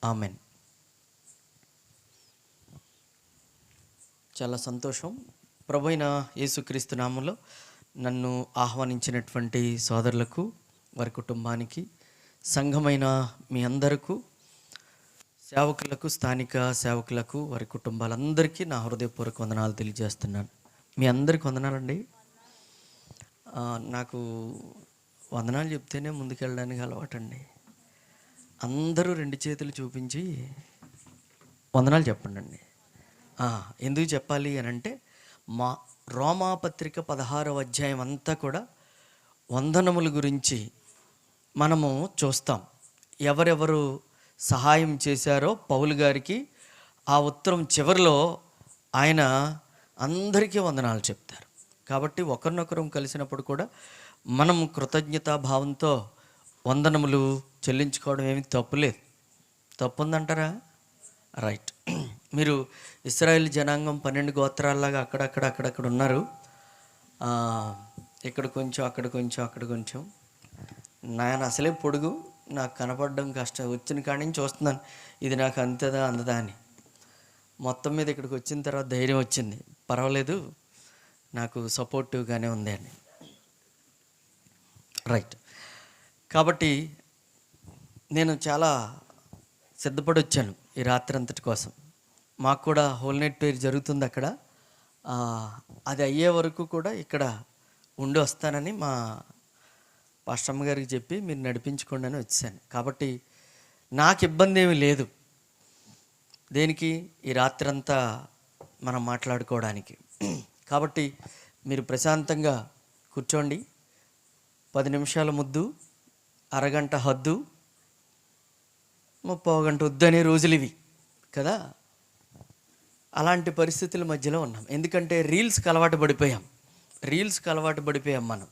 Amen. చాలా సంతోషం. ప్రభువైన యేసుక్రీస్తు నామములో నన్ను ఆహ్వానించినటువంటి సోదరులకు, వారి కుటుంబానికి, సంఘమైన మీ అందరకు, సేవకులకు, స్థానిక సేవకులకు, వారి కుటుంబాలందరికీ నా హృదయపూర్వక వందనాలు తెలియజేస్తున్నాను. మీ అందరికి వందనాలండి. నాకు వందనాలు చెప్తేనే ముందుకెళ్ళడానికి అలవాటండి. అందరూ 2 చేతులు చూపించి వందనాలు చెప్పండి. ఎందుకు చెప్పాలి అని అంటే, మా రోమాపత్రిక 16వ అధ్యాయం అంతా కూడా వందనముల గురించి మనము చూస్తాం. ఎవరెవరు సహాయం చేశారో పౌలు గారికి ఆ ఉత్తరం చివరిలో ఆయన అందరికీ వందనాలు చెప్తారు. కాబట్టి ఒకరినొకరం కలిసినప్పుడు కూడా మనం కృతజ్ఞతాభావంతో వందనములు చెల్లించుకోవడం ఏమి తప్పులేదు. తప్పుందంటారా? రైట్. మీరు ఇశ్రాయేల్ జనాంగం 12 గోత్రాల్లాగా అక్కడక్కడ ఉన్నారు. ఇక్కడ కొంచెం, అక్కడ కొంచెం, అక్కడ కొంచెం. నేను అసలే పొడుగు, నాకు కనపడడం కష్టం. వచ్చిన కాడి నుంచి చూస్తున్నాను, ఇది నాకు అంతదా అందదా అని. మొత్తం మీద ఇక్కడికి వచ్చిన తర్వాత ధైర్యం వచ్చింది. పర్వాలేదు, నాకు సపోర్టివ్గానే ఉంది అని. రైట్. కాబట్టి నేను చాలా సిద్ధపడి వచ్చాను ఈ రాత్రి అంతటి కోసం. మాకు కూడా హోల్ నైట్ ప్రేయర్ జరుగుతుంది అక్కడ. అది అయ్యే వరకు కూడా ఇక్కడ ఉండి వస్తానని మా పాస్టమ్మ గారికి చెప్పి మీరు నడిపించుకోండి అని వచ్చాను. కాబట్టి నాకు ఇబ్బంది ఏమీ లేదు. దేనికి? ఈ రాత్రి అంతా మనం మాట్లాడుకోవడానికి. కాబట్టి మీరు ప్రశాంతంగా కూర్చోండి. 10 నిమిషాల ముద్దు, అరగంట హద్దు, 30 గంట వద్దు అనే రోజులు ఇవి కదా. అలాంటి పరిస్థితుల మధ్యలో ఉన్నాం. ఎందుకంటే రీల్స్కి అలవాటు పడిపోయాం మనం.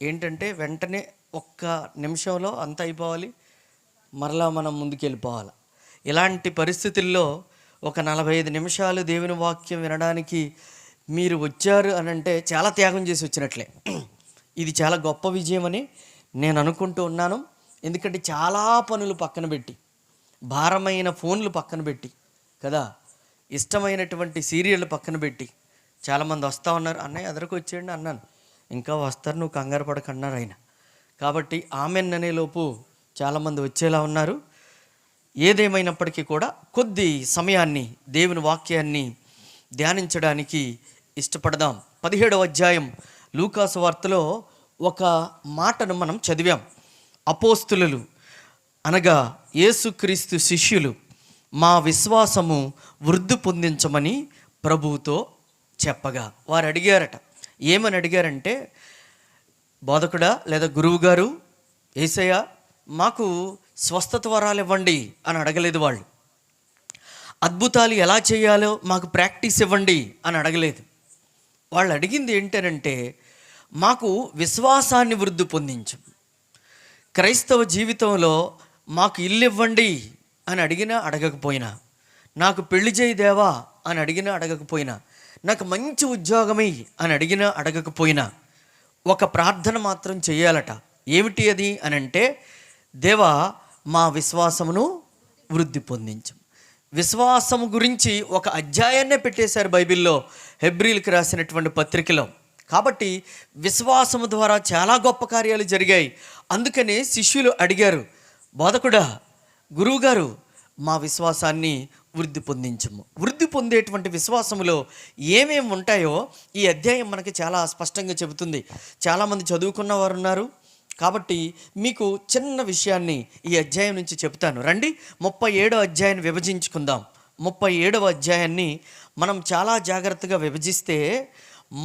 ఏంటంటే వెంటనే 1 నిమిషంలో అంత అయిపోవాలి, మరలా మనం ముందుకు వెళ్ళిపోవాలి. ఇలాంటి పరిస్థితుల్లో ఒక 45 నిమిషాలు దేవుని వాక్యం వినడానికి మీరు వచ్చారు అని అంటే చాలా త్యాగం చేసి వచ్చినట్లే. ఇది చాలా గొప్ప విజయం అని నేను అనుకుంటూ ఉన్నాను. ఎందుకంటే చాలా పనులు పక్కన పెట్టి, భారమైన ఫోన్లు పక్కన పెట్టి కదా, ఇష్టమైనటువంటి సీరియళ్ళు పక్కన పెట్టి చాలామంది వస్తూ ఉన్నారు. అన్నయ్య ఎదరికి వచ్చేయండి అన్నాను. ఇంకా వస్తారు, నువ్వు కంగారు పడకు అన్నారు ఆయన. కాబట్టి ఆమెన్ అనేలోపు చాలామంది వచ్చేలా ఉన్నారు. ఏదేమైనప్పటికీ కూడా కొద్ది సమయాన్ని దేవుని వాక్యాన్ని ధ్యానించడానికి ఇష్టపడదాం. 17వ అధ్యాయం లూకాసు వార్తలో ఒక మాటను మనం చదివాం. అపోస్తులు అనగా యేసుక్రీస్తు శిష్యులు మా విశ్వాసము వృద్ధి పొందించమని ప్రభువుతో చెప్పగా వారు అడిగారట. ఏమని అడిగారంటే, బోధకుడా లేదా గురువు గారు, యేసయ్య మాకు స్వస్థత వరాలు ఇవ్వండి అని అడగలేదు వాళ్ళు. అద్భుతాలు ఎలా చేయాలో మాకు ప్రాక్టీస్ ఇవ్వండి అని అడగలేదు. వాళ్ళు అడిగింది ఏంటంటే, మాకు విశ్వాసాన్ని వృద్ధి పొందించు. క్రైస్తవ జీవితంలో మాకు ఇల్లు ఇవ్వండి అని అడిగినా అడగకపోయినా, నాకు పెళ్లి చేయి దేవా అని అడిగినా అడగకపోయినా, నాకు మంచి ఉద్యోగమై అని అడిగినా అడగకపోయినా ఒక ప్రార్థన మాత్రం చేయాలట. ఏమిటి అది అని అంటే, దేవా మా విశ్వాసమును వృద్ధి పొందించు. విశ్వాసము గురించి ఒక అధ్యాయాన్నే పెట్టేశారు బైబిల్లో, హెబ్రీలకు రాసినటువంటి పత్రికలో. కాబట్టి విశ్వాసము ద్వారా చాలా గొప్ప కార్యాలు జరిగాయి. అందుకనే శిష్యులు అడిగారు, బోధకుడా, గురువుగారు మా విశ్వాసాన్ని వృద్ధి పొందించము. వృద్ధి పొందేటువంటి విశ్వాసములో ఏమేమి ఉంటాయో ఈ అధ్యాయం మనకి చాలా స్పష్టంగా చెబుతుంది. చాలామంది చదువుకున్న వారు ఉన్నారు కాబట్టి మీకు చిన్న విషయాన్ని ఈ అధ్యాయం నుంచి చెప్తాను. రండి, 37వ అధ్యాయాన్ని విభజించుకుందాం. 37వ అధ్యాయాన్ని మనం చాలా జాగ్రత్తగా విభజిస్తే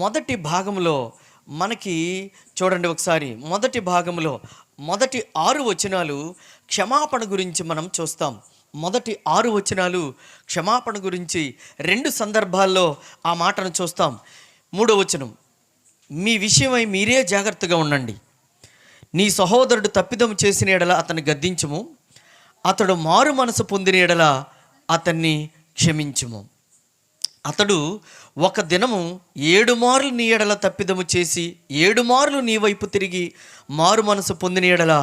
మొదటి భాగంలో మనకి చూడండి ఒకసారి. మొదటి భాగంలో మొదటి 6 వచనాలు క్షమాపణ గురించి మనం చూస్తాం. మొదటి 6 వచనాలు క్షమాపణ గురించి. 2 సందర్భాల్లో ఆ మాటను చూస్తాం. 3వ వచనం, మీ విషయమై మీరే జాగ్రత్తగా ఉండండి. నీ సహోదరుడు తప్పిదము చేసిన ఎడల అతన్ని గద్దించుము, అతడు మారు మనసు పొందిన ఎడల అతన్ని క్షమించుము. అతడు ఒక దినము 7 మార్లు నీ ఎడల తప్పిదము చేసి 7 మార్లు నీ వైపు తిరిగి మారు మనసు పొందిన ఎడల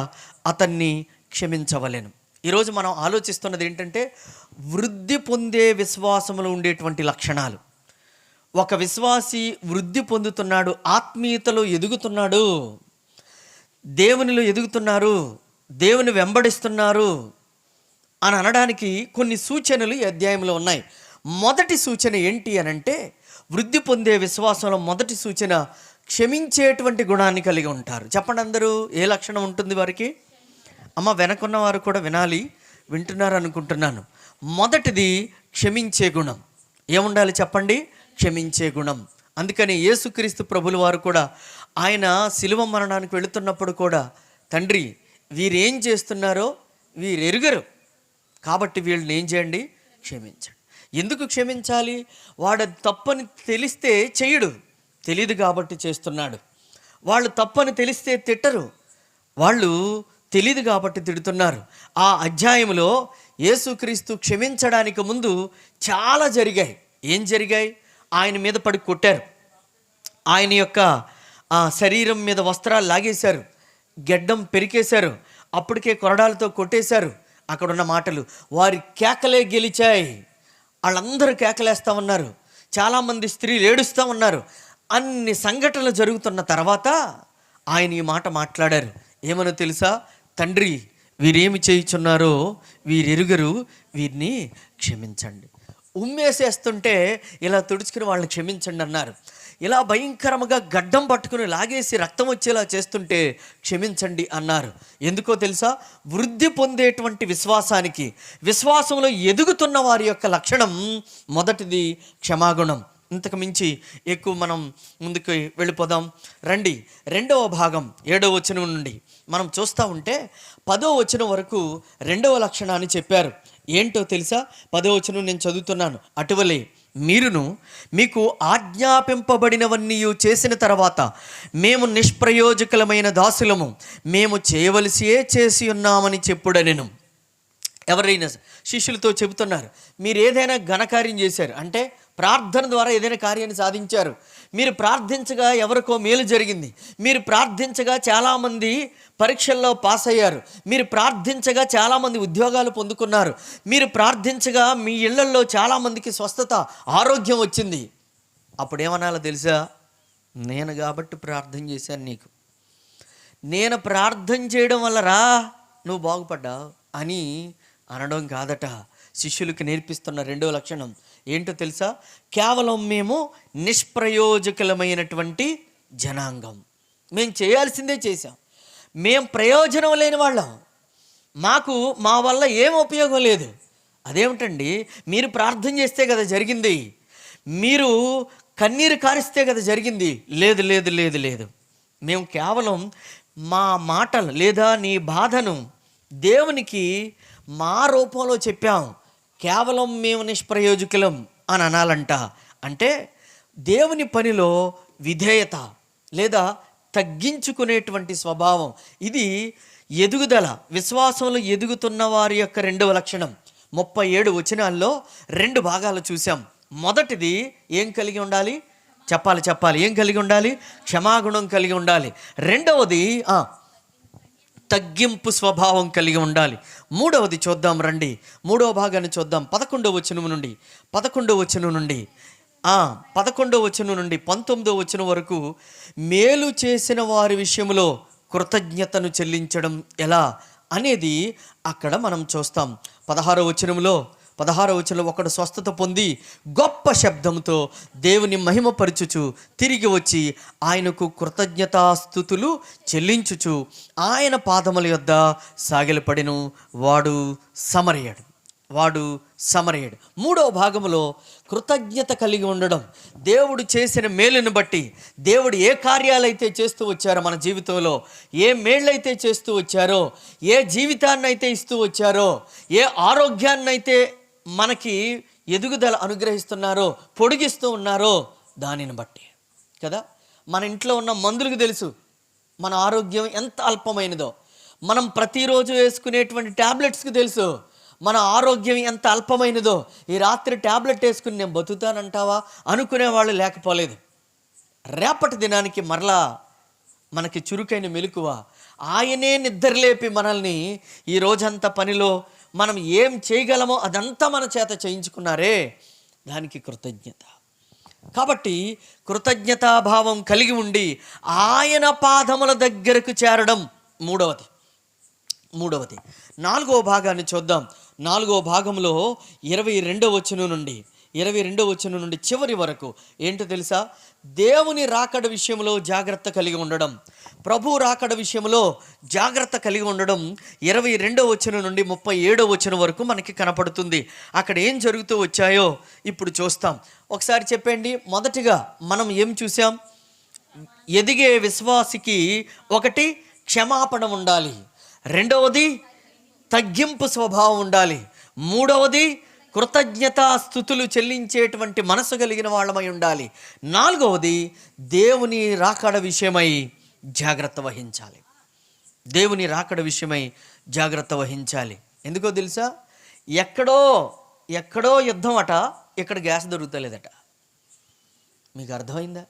అతన్ని క్షమించవలెను. ఈరోజు మనం ఆలోచిస్తున్నది ఏంటంటే వృద్ధి పొందే విశ్వాసంలో ఉండేటువంటి లక్షణాలు. ఒక విశ్వాసి వృద్ధి పొందుతున్నాడు, ఆత్మీయతలో ఎదుగుతున్నాడు, దేవునిలో ఎదుగుతున్నారు, దేవుని వెంబడిస్తున్నారు అని అనడానికి కొన్ని సూచనలు ఈ అధ్యాయంలో ఉన్నాయి. మొదటి సూచన ఏంటి అని అంటే, వృద్ధి పొందే విశ్వాసంలో మొదటి సూచన క్షమించేటువంటి గుణాన్ని కలిగి ఉంటారు. చెప్పండి అందరూ, ఏ లక్షణం ఉంటుంది వారికి? అమ్మ వెనకున్న వారు కూడా వినాలి, వింటున్నారు అనుకుంటున్నాను. మొదటిది క్షమించే గుణం. ఏముండాలి చెప్పండి? క్షమించే గుణం. అందుకని యేసుక్రీస్తు ప్రభుల వారు కూడా ఆయన శిలువ మరణానికి వెళుతున్నప్పుడు కూడా, తండ్రి వీరేం చేస్తున్నారో వీరెరుగరు, కాబట్టి వీళ్ళని ఏం చేయండి? క్షమించండి. ఎందుకు క్షమించాలి? వాడు తప్పని తెలిస్తే చెయ్యడు, తెలియదు కాబట్టి చేస్తున్నాడు. వాళ్ళు తప్పని తెలిస్తే తిట్టరు, వాళ్ళు తెలియదు కాబట్టి తిడుతున్నారు. ఆ అధ్యాయంలో యేసుక్రీస్తు క్షమించడానికి ముందు చాలా జరిగాయి. ఏం జరిగాయి? ఆయన మీద పడి కొట్టారు, ఆయన యొక్క శరీరం మీద వస్త్రాలు లాగేశారు, గెడ్డం పెరికేశారు, అప్పటికే కొరడాలతో కొట్టేశారు. అక్కడున్న మాటలు, వారి కేకలే గెలిచాయి. వాళ్ళందరూ కేకలేస్తూ ఉన్నారు, చాలామంది స్త్రీలు ఏడుస్తూ ఉన్నారు. అన్ని సంఘటనలు జరుగుతున్న తర్వాత ఆయన ఈ మాట మాట్లాడారు. ఏమనో తెలుసా? తండ్రి వీరేమి చేయుచున్నారో వీరెరుగరు, వీరిని క్షమించండి. ఉమ్మేసేస్తుంటే ఇలా తుడుచుకుని వాళ్ళని క్షమించండి అన్నారు. ఇలా భయంకరంగా గడ్డం పట్టుకుని లాగేసి రక్తం వచ్చేలా చేస్తుంటే క్షమించండి అన్నారు. ఎందుకో తెలుసా? వృద్ధి పొందేటువంటి విశ్వాసానికి, విశ్వాసంలో ఎదుగుతున్న వారి యొక్క లక్షణం మొదటిది క్షమాగుణం. ఇంతకు మించి ఎక్కువ మనం ముందుకు వెళ్ళిపోదాం రండి. 2వ భాగం 7వ వచనం నుండి మనం చూస్తూ ఉంటే 10వ వచనం వరకు 2వ లక్షణాన్ని చెప్పారు. ఏంటో తెలుసా? 10వ వచనం నేను చదువుతున్నాను. అటువలే మీరును మీకు ఆజ్ఞాపింపబడినవన్నీ చేసిన తర్వాత, మేము నిష్ప్రయోజకులమైన దాసులము, మేము చేయవలసియే చేసి ఉన్నామని చెప్పుడనెను. ఎవరైనా శిష్యులతో చెబుతున్నారు, మీరు ఏదైనా ఘనకార్యం చేశారు అంటే ప్రార్థన ద్వారా ఏదైనా కార్యాన్ని సాధించారు, మీరు ప్రార్థించగా ఎవరికో మేలు జరిగింది, మీరు ప్రార్థించగా చాలామంది పరీక్షల్లో పాస్ అయ్యారు, మీరు ప్రార్థించగా చాలామంది ఉద్యోగాలు పొందుకున్నారు, మీరు ప్రార్థించగా మీ ఇళ్లల్లో చాలామందికి స్వస్థత, ఆరోగ్యం వచ్చింది. అప్పుడు ఏమనాలో తెలుసా? నేను కాబట్టి ప్రార్థన చేశాను, నీకు నేను ప్రార్థన చేయడం వల్ల నువ్వు బాగుపడ్డావు అని అనడం కాదట. శిష్యులకు నేర్పిస్తున్న 2వ లక్షణం ఏంటో తెలుసా? కేవలం మేము నిష్ప్రయోజకులమైనటువంటి జనాంగం, మేము చేయాల్సిందే చేశాం, మేము ప్రయోజనం లేని వాళ్ళం, మాకు మా వల్ల ఏం ఉపయోగం లేదు. అదేమిటండి? మీరు ప్రార్థన చేస్తే కదా జరిగింది, మీరు కన్నీరు కారిస్తే కదా జరిగింది. లేదు లేదు లేదు లేదు, మేము కేవలం మా మాటలు లేదా నీ బాధను దేవునికి మా రూపంలో చెప్పాం, కేవలం మేము నిష్ప్రయోజకులం అని అనాలంట. అంటే దేవుని పనిలో విధేయత లేదా తగ్గించుకునేటువంటి స్వభావం, ఇది ఎదుగుదల, విశ్వాసంలో ఎదుగుతున్న వారి యొక్క 2వ లక్షణం. 37 వచనాల్లో 2 భాగాలు చూసాం. మొదటిది ఏం కలిగి ఉండాలి? చెప్పాలి, ఏం కలిగి ఉండాలి? క్షమాగుణం కలిగి ఉండాలి. రెండవది తగ్గింపు స్వభావం కలిగి ఉండాలి. మూడవది చూద్దాం రండి, 3వ భాగాన్ని చూద్దాం. 11వ వచనం నుండి 19వ వచనం వరకు మేలు చేసిన వారి విషయంలో కృతజ్ఞతను చెల్లించడం ఎలా అనేది అక్కడ మనం చూస్తాం. 16వ వచనంలో ఒకడు స్వస్థత పొంది గొప్ప శబ్దంతో దేవుని మహిమపరచుచు తిరిగి వచ్చి ఆయనకు కృతజ్ఞతాస్తుతులు చెల్లించుచు ఆయన పాదముల యొద్ద సాగిలపడెను, వాడు సమరయుడు. 3వ భాగంలో కృతజ్ఞత కలిగి ఉండడం, దేవుడు చేసిన మేలును బట్టి, దేవుడు ఏ కార్యాలైతే చేస్తూ వచ్చారో మన జీవితంలో, ఏ మేళ్ళైతే చేస్తూ వచ్చారో, ఏ జీవితాన్నైతే ఇస్తూ వచ్చారో, ఏ ఆరోగ్యాన్నైతే మనకి ఎదుగుదల అనుగ్రహిస్తున్నారో, పొడిగిస్తూ ఉన్నారో, దానిని బట్టి కదా. మన ఇంట్లో ఉన్న మందులకు తెలుసు మన ఆరోగ్యం ఎంత అల్పమైనదో, మనం ప్రతిరోజు వేసుకునేటువంటి ట్యాబ్లెట్స్కి తెలుసు మన ఆరోగ్యం ఎంత అల్పమైనదో. ఈ రాత్రి ట్యాబ్లెట్ వేసుకుని నేను బతుకుతానంటావా అనుకునేవాళ్ళు లేకపోలేదు. రేపటి దినానికి మరలా మనకి చురుకైన మెలకువ, ఆయనే నిద్రలేపి మనల్ని ఈ రోజంతా పనిలో మనం ఏం చేయగలమో అదంతా మన చేత చేయించుకున్నారే, దానికి కృతజ్ఞత. కాబట్టి కృతజ్ఞతాభావం కలిగి ఉండి ఆయన పాదముల దగ్గరకు చేరడం మూడవది. 4వ భాగాన్ని చూద్దాం. 4వ భాగంలో 22వ వచనం నుండి చివరి వరకు ఏంటో తెలుసా? దేవుని రాకడ విషయంలో జాగ్రత్త కలిగి ఉండడం, ప్రభు రాకడ విషయంలో జాగ్రత్త కలిగి ఉండడం 22వ వచనం నుండి 37వ వచనం వరకు మనకి కనపడుతుంది. అక్కడ ఏం జరుగుతూ వచ్చాయో ఇప్పుడు చూస్తాం. ఒకసారి చెప్పండి. మొదటిగా మనం ఏం చూసాం? ఎదిగే విశ్వాసికి ఒకటి క్షమాపణ ఉండాలి, రెండవది తగ్గింపు స్వభావం ఉండాలి, మూడవది కృతజ్ఞతాస్తుతులు చెల్లించేటువంటి మనసు కలిగిన వాళ్ళమై ఉండాలి, నాలుగవది దేవుని రాకడ విషయమై జాగ్రత్త వహించాలి. దేవుని రాకడ విషయమై జాగ్రత్త వహించాలి. ఎందుకో తెలుసా? ఎక్కడో యుద్ధం అట, ఇక్కడ గ్యాస్ దొరుకుతలేదట. మీకు అర్థమైందా?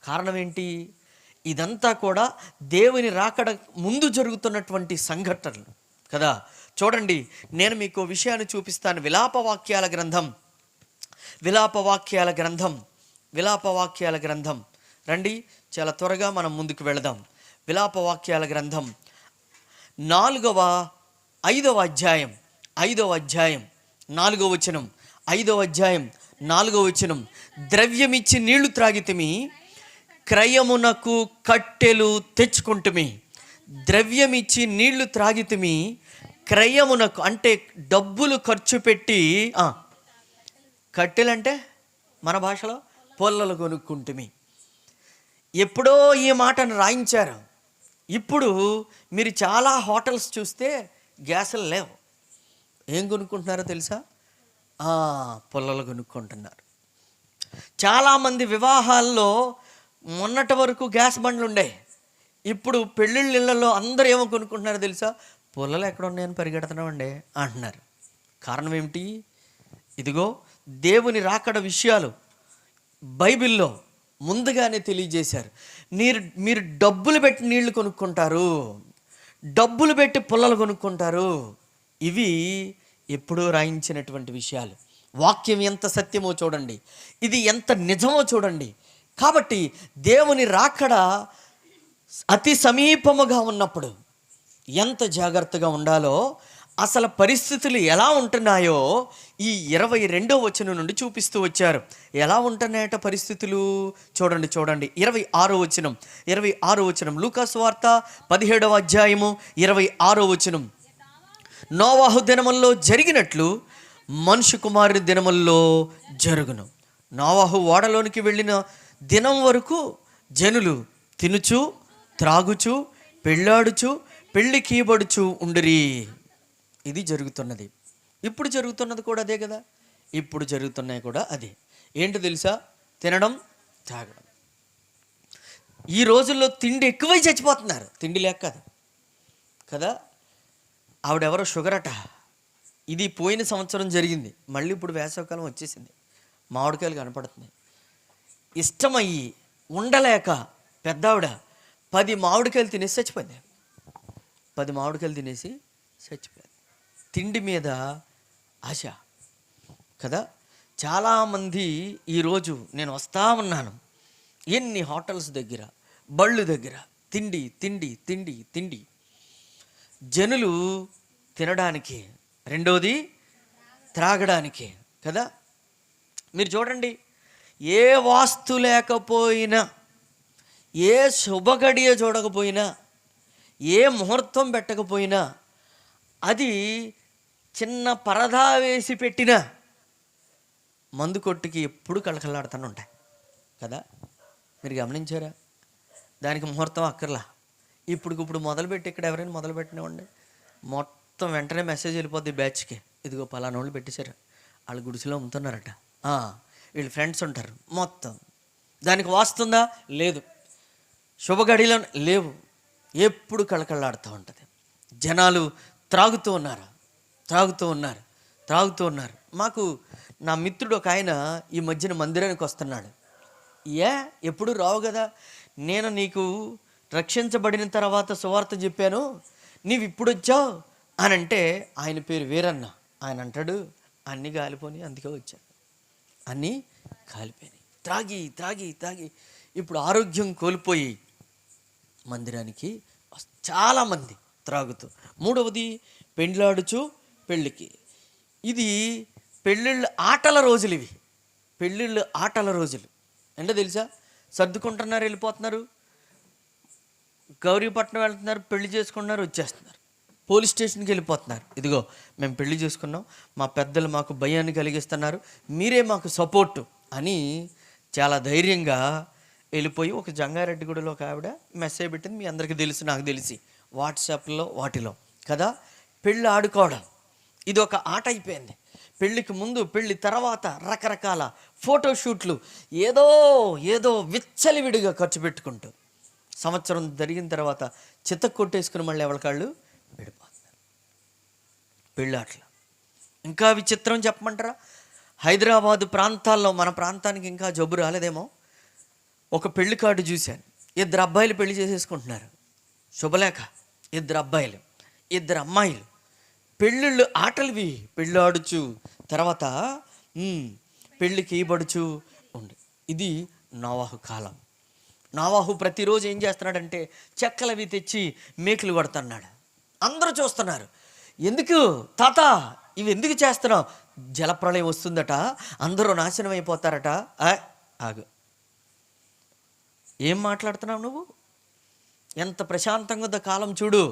కారణం ఏంటి? ఇదంతా కూడా దేవుని రాకడ ముందు జరుగుతున్నటువంటి సంఘటనలు కదా. చూడండి, నేను మీకు విషయాన్ని చూపిస్తాను. విలాపవాక్యాల గ్రంథం రండి, చాలా త్వరగా మనం ముందుకు వెళదాం. విలాపవాక్యాల గ్రంథం 5వ అధ్యాయం 4వ వచనం. 5వ అధ్యాయం 4వ వచనం. ద్రవ్యమిచ్చి నీళ్లు త్రాగితిమి, క్రయమునకు కట్టెలు తెచ్చుకుంటుమి. ద్రవ్యమిచ్చి నీళ్లు త్రాగితిమి, క్రయమునకు అంటే డబ్బులు ఖర్చు పెట్టి, కట్టెలంటే మన భాషలో పొల్లలు కొనుక్కుంటుమి. ఎప్పుడో ఈ మాటను రాయించారు. ఇప్పుడు మీరు చాలా హోటల్స్ చూస్తే గ్యాసులు లేవు. ఏం కొనుక్కుంటున్నారో తెలుసా? పొల్లలు కొనుక్కుంటున్నారు. చాలామంది వివాహాల్లో మొన్నటి వరకు గ్యాస్ బండ్లు ఉండే, ఇప్పుడు పెళ్ళిళ్ళలో అందరూ ఏమో కొనుక్కుంటున్నారో తెలుసా? పొల్లలు ఎక్కడ ఉన్నాయని పరిగెడుతున్నామండి అంటున్నారు. కారణం ఏమిటి? ఇదిగో దేవుని రాకడ విషయాలు బైబిల్లో ముందుగానే తెలియజేశారు. మీరు డబ్బులు పెట్టి నీళ్లు కొనుక్కుంటారు, డబ్బులు పెట్టి పుల్లలు కొనుక్కుంటారు. ఇవి ఎప్పుడూ రాయించినటువంటి విషయాలు. వాక్యం ఎంత సత్యమో చూడండి, ఇది ఎంత నిజమో చూడండి. కాబట్టి దేవుని రాకడ అతి సమీపముగా ఉన్నప్పుడు ఎంత జాగ్రత్తగా ఉండాలో, అసలు పరిస్థితులు ఎలా ఉంటున్నాయో ఈ 22వ వచనం నుండి చూపిస్తూ వచ్చారు. ఎలా ఉంటున్నాయట పరిస్థితులు? చూడండి 26వ వచనం. లూకాసు వార్త 17వ అధ్యాయము 26వ వచనం. నోవాహు దినముల్లో జరిగినట్లు మనుష్య కుమారుని దినముల్లో జరుగును. నోవాహు ఓడలోనికి వెళ్ళిన దినం వరకు జనులు తినుచు త్రాగుచు పెళ్ళాడుచు పెళ్ళి కీబడుచు ఉండిరి. ఇది జరుగుతున్నది. ఇప్పుడు జరుగుతున్నది కూడా అదే కదా. ఇప్పుడు జరుగుతున్నాయి కూడా అదే. ఏంటో తెలుసా? తినడం తాగడం. ఈ రోజుల్లో తిండి ఎక్కువై చచ్చిపోతున్నారు. తిండి లేక కదా. ఆవిడెవరో షుగర్ అట. ఇది పోయిన సంవత్సరం జరిగింది. మళ్ళీ ఇప్పుడు వేసవికాలం వచ్చేసింది. మామిడికాయలు కనపడుతున్నాయి. ఇష్టమయ్యి ఉండలేక పెద్దావిడ 10 మామిడికాయలు తినేసి చచ్చిపోయింది. 10 మామిడికాయలు తినేసి చచ్చిపోయింది. తిండి మీద ఆశ కదా. చాలామంది ఈరోజు నేను వస్తా ఉన్నాను, ఎన్ని హోటల్స్ దగ్గర, బళ్ళు దగ్గర తిండి తిండి తిండి తిండి. జనులు తినడానికి, రెండోది త్రాగడానికి కదా. మీరు చూడండి, ఏ వాస్తు లేకపోయినా, ఏ శుభగడియ చూడకపోయినా, ఏ ముహూర్తం పెట్టకపోయినా, అది చిన్న పరదా వేసి పెట్టిన మందు కొట్టుకి ఎప్పుడు కళకళలాడుతూనే ఉంటాయి కదా. మీరు గమనించారా? దానికి ముహూర్తం అక్కర్లా. ఇప్పుడు మొదలుపెట్టి ఇక్కడ ఎవరైనా మొదలుపెట్టినవ్వండి, మొత్తం వెంటనే మెసేజ్ వెళ్ళిపోద్ది బ్యాచ్కి. ఇదిగో పలానా వాళ్ళు పెట్టేశారు, వాళ్ళు గుడిసెలో అమ్ముతున్నారట, వీళ్ళు ఫ్రెండ్స్ ఉంటారు. మొత్తం దానికి వాస్తుందా? లేదు. శుభగడిలో లేవు. ఎప్పుడు కళకళలాడుతూ ఉంటుంది. జనాలు త్రాగుతూ ఉన్నారు. మాకు నా మిత్రుడు ఒక ఆయన ఈ మధ్యన మందిరానికి వస్తున్నాడు. ఎప్పుడు రావు కదా. నేను నీకు రక్షించబడిన తర్వాత సువార్త చెప్పాను, నీవు ఇప్పుడు వచ్చావు అని అంటే ఆయన పేరు వీరన్న. ఆయన అంటాడు, అన్నీ కాలిపోయి అందుకే వచ్చాను, అన్నీ కాలిపోయినాయి. త్రాగి త్రాగి త్రాగి ఇప్పుడు ఆరోగ్యం కోల్పోయి మందిరానికి చాలామంది త్రాగుతూ. మూడవది పెండ్లాడుచు పెళ్ళికి. ఇది పెళ్ళిళ్ళ ఆటల రోజులు, ఇవి పెళ్ళిళ్ళు ఆటల రోజులు. అంటే తెలుసా, సర్దుకుంటున్నారు, వెళ్ళిపోతున్నారు, గౌరీపట్నం వెళ్తున్నారు, పెళ్లి చేసుకుంటున్నారు, వచ్చేస్తున్నారు, పోలీస్ స్టేషన్కి వెళ్ళిపోతున్నారు. ఇదిగో మేము పెళ్లి చేసుకున్నాం, మా పెద్దలు మాకు భయాన్ని కలిగిస్తున్నారు, మీరే మాకు సపోర్టు అని చాలా ధైర్యంగా వెళ్ళిపోయి ఒక జంగారెడ్డిగూడలో ఒక ఆవిడ మెసేజ్ పెట్టింది, మీ అందరికీ తెలుసు, నాకు తెలిసి వాట్సాప్లో వాటిలో కదా. పెళ్ళి ఆడుకోవడం ఇది ఒక ఆట అయిపోయింది. పెళ్ళికి ముందు, పెళ్ళి తర్వాత రకరకాల ఫోటోషూట్లు, ఏదో ఏదో విచ్చలివిడిగా ఖర్చు పెట్టుకుంటూ సంవత్సరం జరిగిన తర్వాత చిత్త కొట్టేసుకుని మళ్ళీ ఎవరికాళ్ళు విడిపోతున్నారు పెళ్ళాట్ల. ఇంకా విచిత్రం చెప్పమంటారా, హైదరాబాదు ప్రాంతాల్లో, మన ప్రాంతానికి ఇంకా జబ్బు రాలేదేమో, ఒక పెళ్లి కార్డు చూశాను. 2 అబ్బాయిలు పెళ్లి చేసేసుకుంటున్నారు, శుభలేఖ, 2 అబ్బాయిలు 2 అమ్మాయిలు, పెళ్ళిళ్ళు ఆటలువి, పెళ్ళి ఆడుచు తర్వాత పెళ్ళికి ఇవ్వబడుచు ఉండి. ఇది నోవాహు కాలం. నోవాహు ప్రతిరోజు ఏం చేస్తున్నాడంటే చెక్కలవి తెచ్చి మేకులు కొడుతున్నాడు. అందరూ చూస్తున్నారు. ఎందుకు తాత ఇవి ఎందుకు చేస్తున్నావు? జలప్రళయం వస్తుందట, అందరూ నాశనం అయిపోతారట. ఆగు, ఏం మాట్లాడుతున్నావు నువ్వు? ఎంత ప్రశాంతంగా ఉందో కాలం చూడు,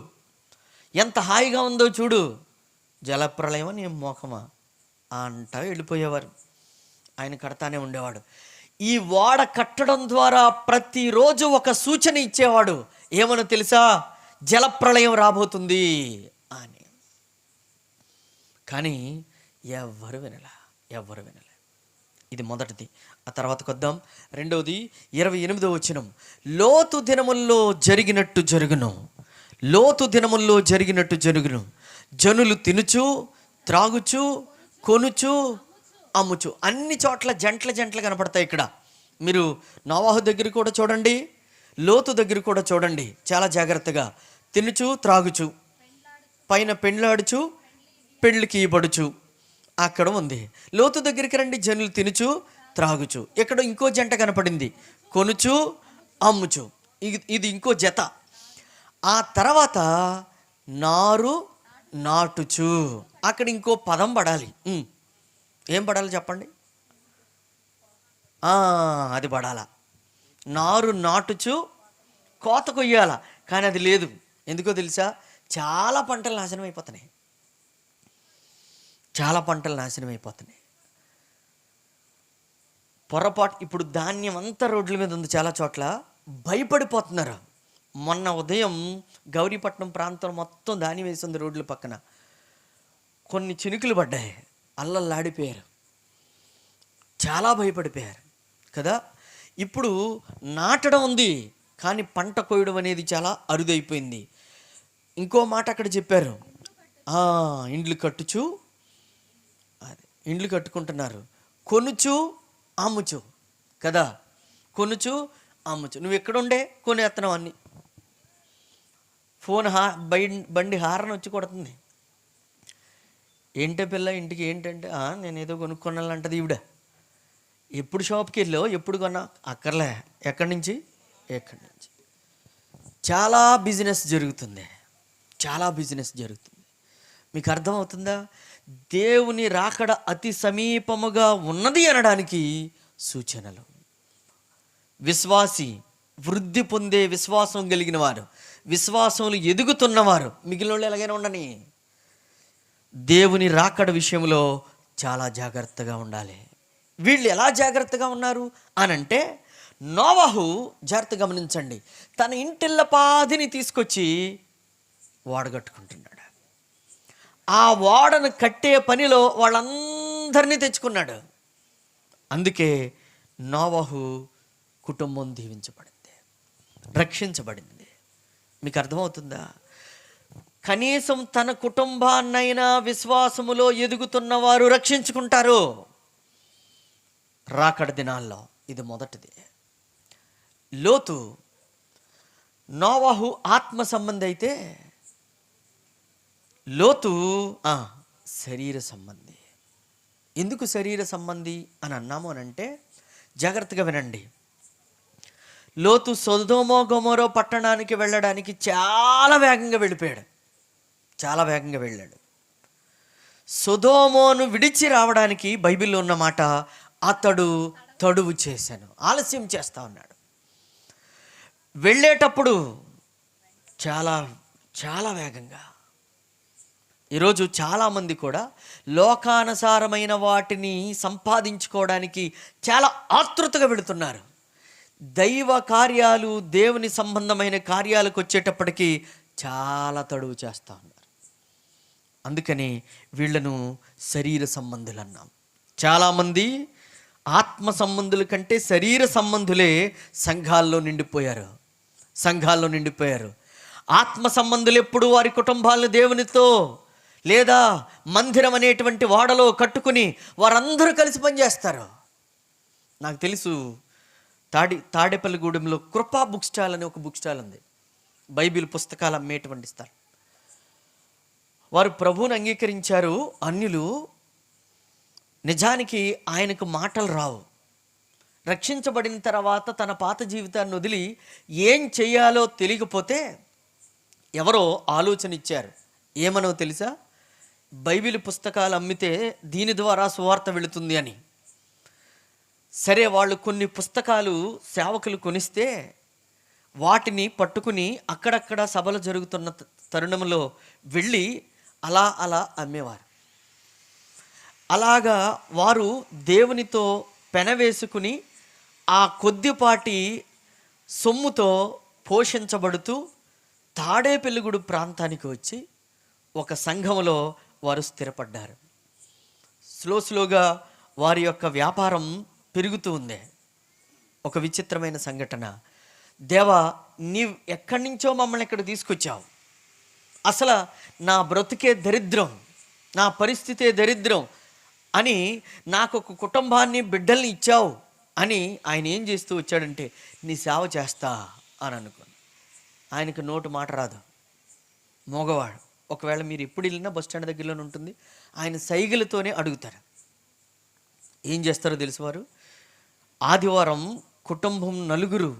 ఎంత హాయిగా ఉందో చూడు. జలప్రళయం అని ఏం మోకమా అంటా వెళ్ళిపోయేవారు. ఆయన కడతానే ఉండేవాడు. ఈ వాడ కట్టడం ద్వారా ప్రతిరోజు ఒక సూచన ఇచ్చేవాడు. ఏమనో తెలుసా? జలప్రళయం రాబోతుంది అని. కానీ ఎవరు వినలే. ఇది మొదటిది. ఆ తర్వాతకు వద్దాం. రెండవది 28వ వచనం. లోతు దినముల్లో జరిగినట్టు జరుగును, జనులు తినుచు త్రాగుచు కొనుచు అమ్ముచు. అన్ని చోట్ల జంటలు కనపడతాయి. ఇక్కడ మీరు నోవాహు దగ్గర కూడా చూడండి, లోతు దగ్గర కూడా చూడండి, చాలా జాగ్రత్తగా. తినుచు త్రాగుచు, పైన పెండ్లాడుచు పెళ్ళికి ఇవ్వబడుచు అక్కడ ఉంది. లోతు దగ్గరికి రండి, జనులు తినుచు త్రాగుచు. ఇక్కడ ఇంకో జంట కనపడింది, కొనుచు అమ్ముచు. ఇది ఇంకో జత. ఆ తర్వాత నారు నాటుచు, అక్కడ ఇంకో పదం పడాలి. ఏం పడాలి చెప్పండి? అది పడాల. నారు నాటుచు కోత కొయ్యాల, కానీ అది లేదు. ఎందుకో తెలుసా? చాలా పంటలు నాశనం అయిపోతున్నాయి. పొరపాటు ఇప్పుడు ధాన్యం అంతా రోడ్ల మీద ఉంది, చాలా చోట్ల భయపడిపోతున్నారు. మొన్న ఉదయం గౌరీపట్నం ప్రాంతం మొత్తం ధాన్యం వేసింది రోడ్ల పక్కన, కొన్ని చినుకులు పడ్డాయి, అల్లల్లాడిపోయారు, చాలా భయపడిపోయారు కదా. ఇప్పుడు నాటడం ఉంది, కానీ పంట కోయడం అనేది చాలా అరుదైపోయింది. ఇంకో మాట అక్కడ చెప్పారు, ఇండ్లు కట్టుచు, ఇండ్లు కట్టుకుంటున్నారు, కొనుచు అమ్ముచు కదా. కొనుచు అమ్ముచు. నువ్వు ఎక్కడుండే కొనేస్తున్నావు అన్నీ. ఫోన్ బండి హారన్ వచ్చి కొడుతుంది. ఏంటే పిల్ల ఇంటికి ఏంటంటే నేను ఏదో కొనుక్కొనాలంటది ఈవిడ. ఎప్పుడు షాప్కి వెళ్ళావు, ఎప్పుడు కొన్నా? అక్కర్లే. ఎక్కడి నుంచి? చాలా బిజినెస్ జరుగుతుంది. మీకు అర్థమవుతుందా? దేవుని రాకడ అతి సమీపముగా ఉన్నది అనడానికి సూచనలు. విశ్వాసి, వృద్ధి పొందే విశ్వాసం కలిగిన వారు, విశ్వాసంలో ఎదుగుతున్నవారు, మిగిలిన వాళ్ళు ఎలాగైనా ఉండని, దేవుని రాకడ విషయంలో చాలా జాగ్రత్తగా ఉండాలి. వీళ్ళు ఎలా జాగ్రత్తగా ఉన్నారు అనంటే, నోవాహు జాగ్రత్త గమనించండి, తన ఇంటిళ్ళ పాదిని తీసుకొచ్చి వాడగట్టుకుంటున్నాడు. ఆ వాడను కట్టే పనిలో వాళ్ళందరినీ తెచ్చుకున్నాడు. అందుకే నోవాహు కుటుంబం దీవించబడింది, రక్షించబడింది. మీకు అర్థమవుతుందా? కనీసం తన కుటుంబాన్నైనా విశ్వాసములో ఎదుగుతున్న వారు రక్షించుకుంటారు రాకడ దినాల్లో. ఇది మొదటిది. లోతు నోవాహు ఆత్మ సంబంధి అయితే లోతు శరీర సంబంధి. ఎందుకు శరీర సంబంధి అని అన్నాము అనంటే, జాగ్రత్తగా వినండి. లోతు సొదొమ గొమొర పట్టణానికి వెళ్ళడానికి చాలా వేగంగా వెళ్ళిపోయాడు. చాలా వేగంగా వెళ్ళాడు. సొదొమను విడిచి రావడానికి బైబిల్లో ఉన్న మాట, అతడు తడువు చేశాను, ఆలస్యం చేస్తా ఉన్నాడు. వెళ్ళేటప్పుడు చాలా చాలా వేగంగా. ఈరోజు చాలామంది కూడా లోకానుసారమైన వాటిని సంపాదించుకోవడానికి చాలా ఆతృతగా వెళుతున్నారు. దైవ కార్యాలు, దేవుని సంబంధమైన కార్యాలకు వచ్చేటప్పటికి చాలా తడువు చేస్తూ ఉన్నారు. అందుకని వీళ్ళను శరీర సంబంధులు అన్నాం. చాలామంది ఆత్మ సంబంధుల కంటే శరీర సంబంధులే సంఘాల్లో నిండిపోయారు. ఆత్మ సంబంధులు ఎప్పుడు వారి కుటుంబాలను దేవునితో లేదా మందిరం అనేటువంటి వాడలో కట్టుకుని వారందరూ కలిసి పనిచేస్తారు. నాకు తెలుసు, తాడేపల్లిగూడెంలో కృపా బుక్ స్టాల్ అని ఒక బుక్ స్టాల్ ఉంది. బైబిల్ పుస్తకాలు అమ్మేటువంటి స్థలం. వారు ప్రభువుని అంగీకరించారు అన్యులు. నిజానికి ఆయనకు మాటలు రావు. రక్షించబడిన తర్వాత తన పాత జీవితాన్ని వదిలి ఏం చేయాలో తెలియకపోతే ఎవరో ఆలోచన ఇచ్చారు. ఏమనో తెలుసా? బైబిల్ పుస్తకాలు అమ్మితే దీని ద్వారా సువార్త వెళుతుంది అని. సరే, వాళ్ళు కొన్ని పుస్తకాలు సేవకులు కొనిస్తే వాటిని పట్టుకుని అక్కడక్కడ సభలు జరుగుతున్న తరుణంలో వెళ్ళి అలా అమ్మేవారు. అలాగా వారు దేవునితో పెనవేసుకుని ఆ కొద్దిపాటి సొమ్ముతో పోషించబడుతూ తాడేపల్లిగూడు ప్రాంతానికి వచ్చి ఒక సంఘంలో వారు స్థిరపడ్డారు. స్లోగా వారి యొక్క వ్యాపారం పెరుగుతూ ఉంది. ఒక విచిత్రమైన సంఘటన. దేవా, నీవు ఎక్కడి నుంచో మమ్మల్ని ఇక్కడ తీసుకొచ్చావు. అసలు నా బ్రతుకే దరిద్రం, నా పరిస్థితే దరిద్రం అని నాకు ఒక కుటుంబాన్ని, బిడ్డల్ని ఇచ్చావు అని ఆయన ఏం చేస్తూ వచ్చాడంటే, నీ సేవ చేస్తా అని అనుకోను. ఆయనకు నోటు మాట రాదు, మోగవాడు. ఒకవేళ మీరు ఎప్పుడు వెళ్ళినా బస్ స్టాండ్ దగ్గరలోనే ఉంటుంది. ఆయన సైగలతోనే అడుగుతారు. ఏం చేస్తారో తెలుసు వారు? ఆదివారం కుటుంబం నలుగురు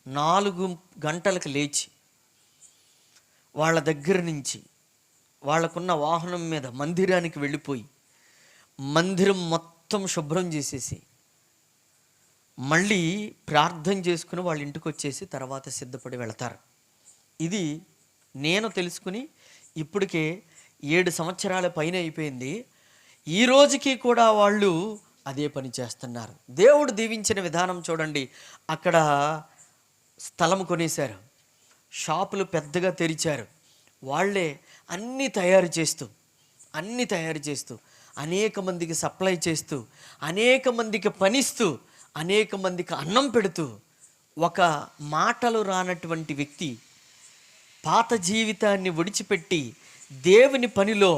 4 గంటలకు లేచి వాళ్ళ దగ్గర నుంచి వాళ్ళకున్న వాహనం మీద మందిరానికి వెళ్ళిపోయి మందిరం మొత్తం శుభ్రం చేసేసి మళ్ళీ ప్రార్థన చేసుకుని వాళ్ళ ఇంటికి వచ్చేసి తర్వాత సిద్ధపడి వెళతారు. ఇది నేను తెలుసుకుని ఇప్పటికే 7 సంవత్సరాల పైన అయిపోయింది. ఈ రోజుకి కూడా వాళ్ళు అదే పని చేస్తున్నారు. దేవుడు దీవించిన విధానం చూడండి. అక్కడ స్థలం కొనేశారు, షాపులు పెద్దగా తెరిచారు. వాళ్ళే అన్నీ తయారు చేస్తూ అనేక మందికి సప్లై చేస్తూ, అనేక మందికి పనిస్తూ, అనేక మందికి అన్నం పెడుతూ, ఒక మాటలు రానటువంటి వ్యక్తి పాత జీవితాన్ని విడిచిపెట్టి దేవుని పనిలో,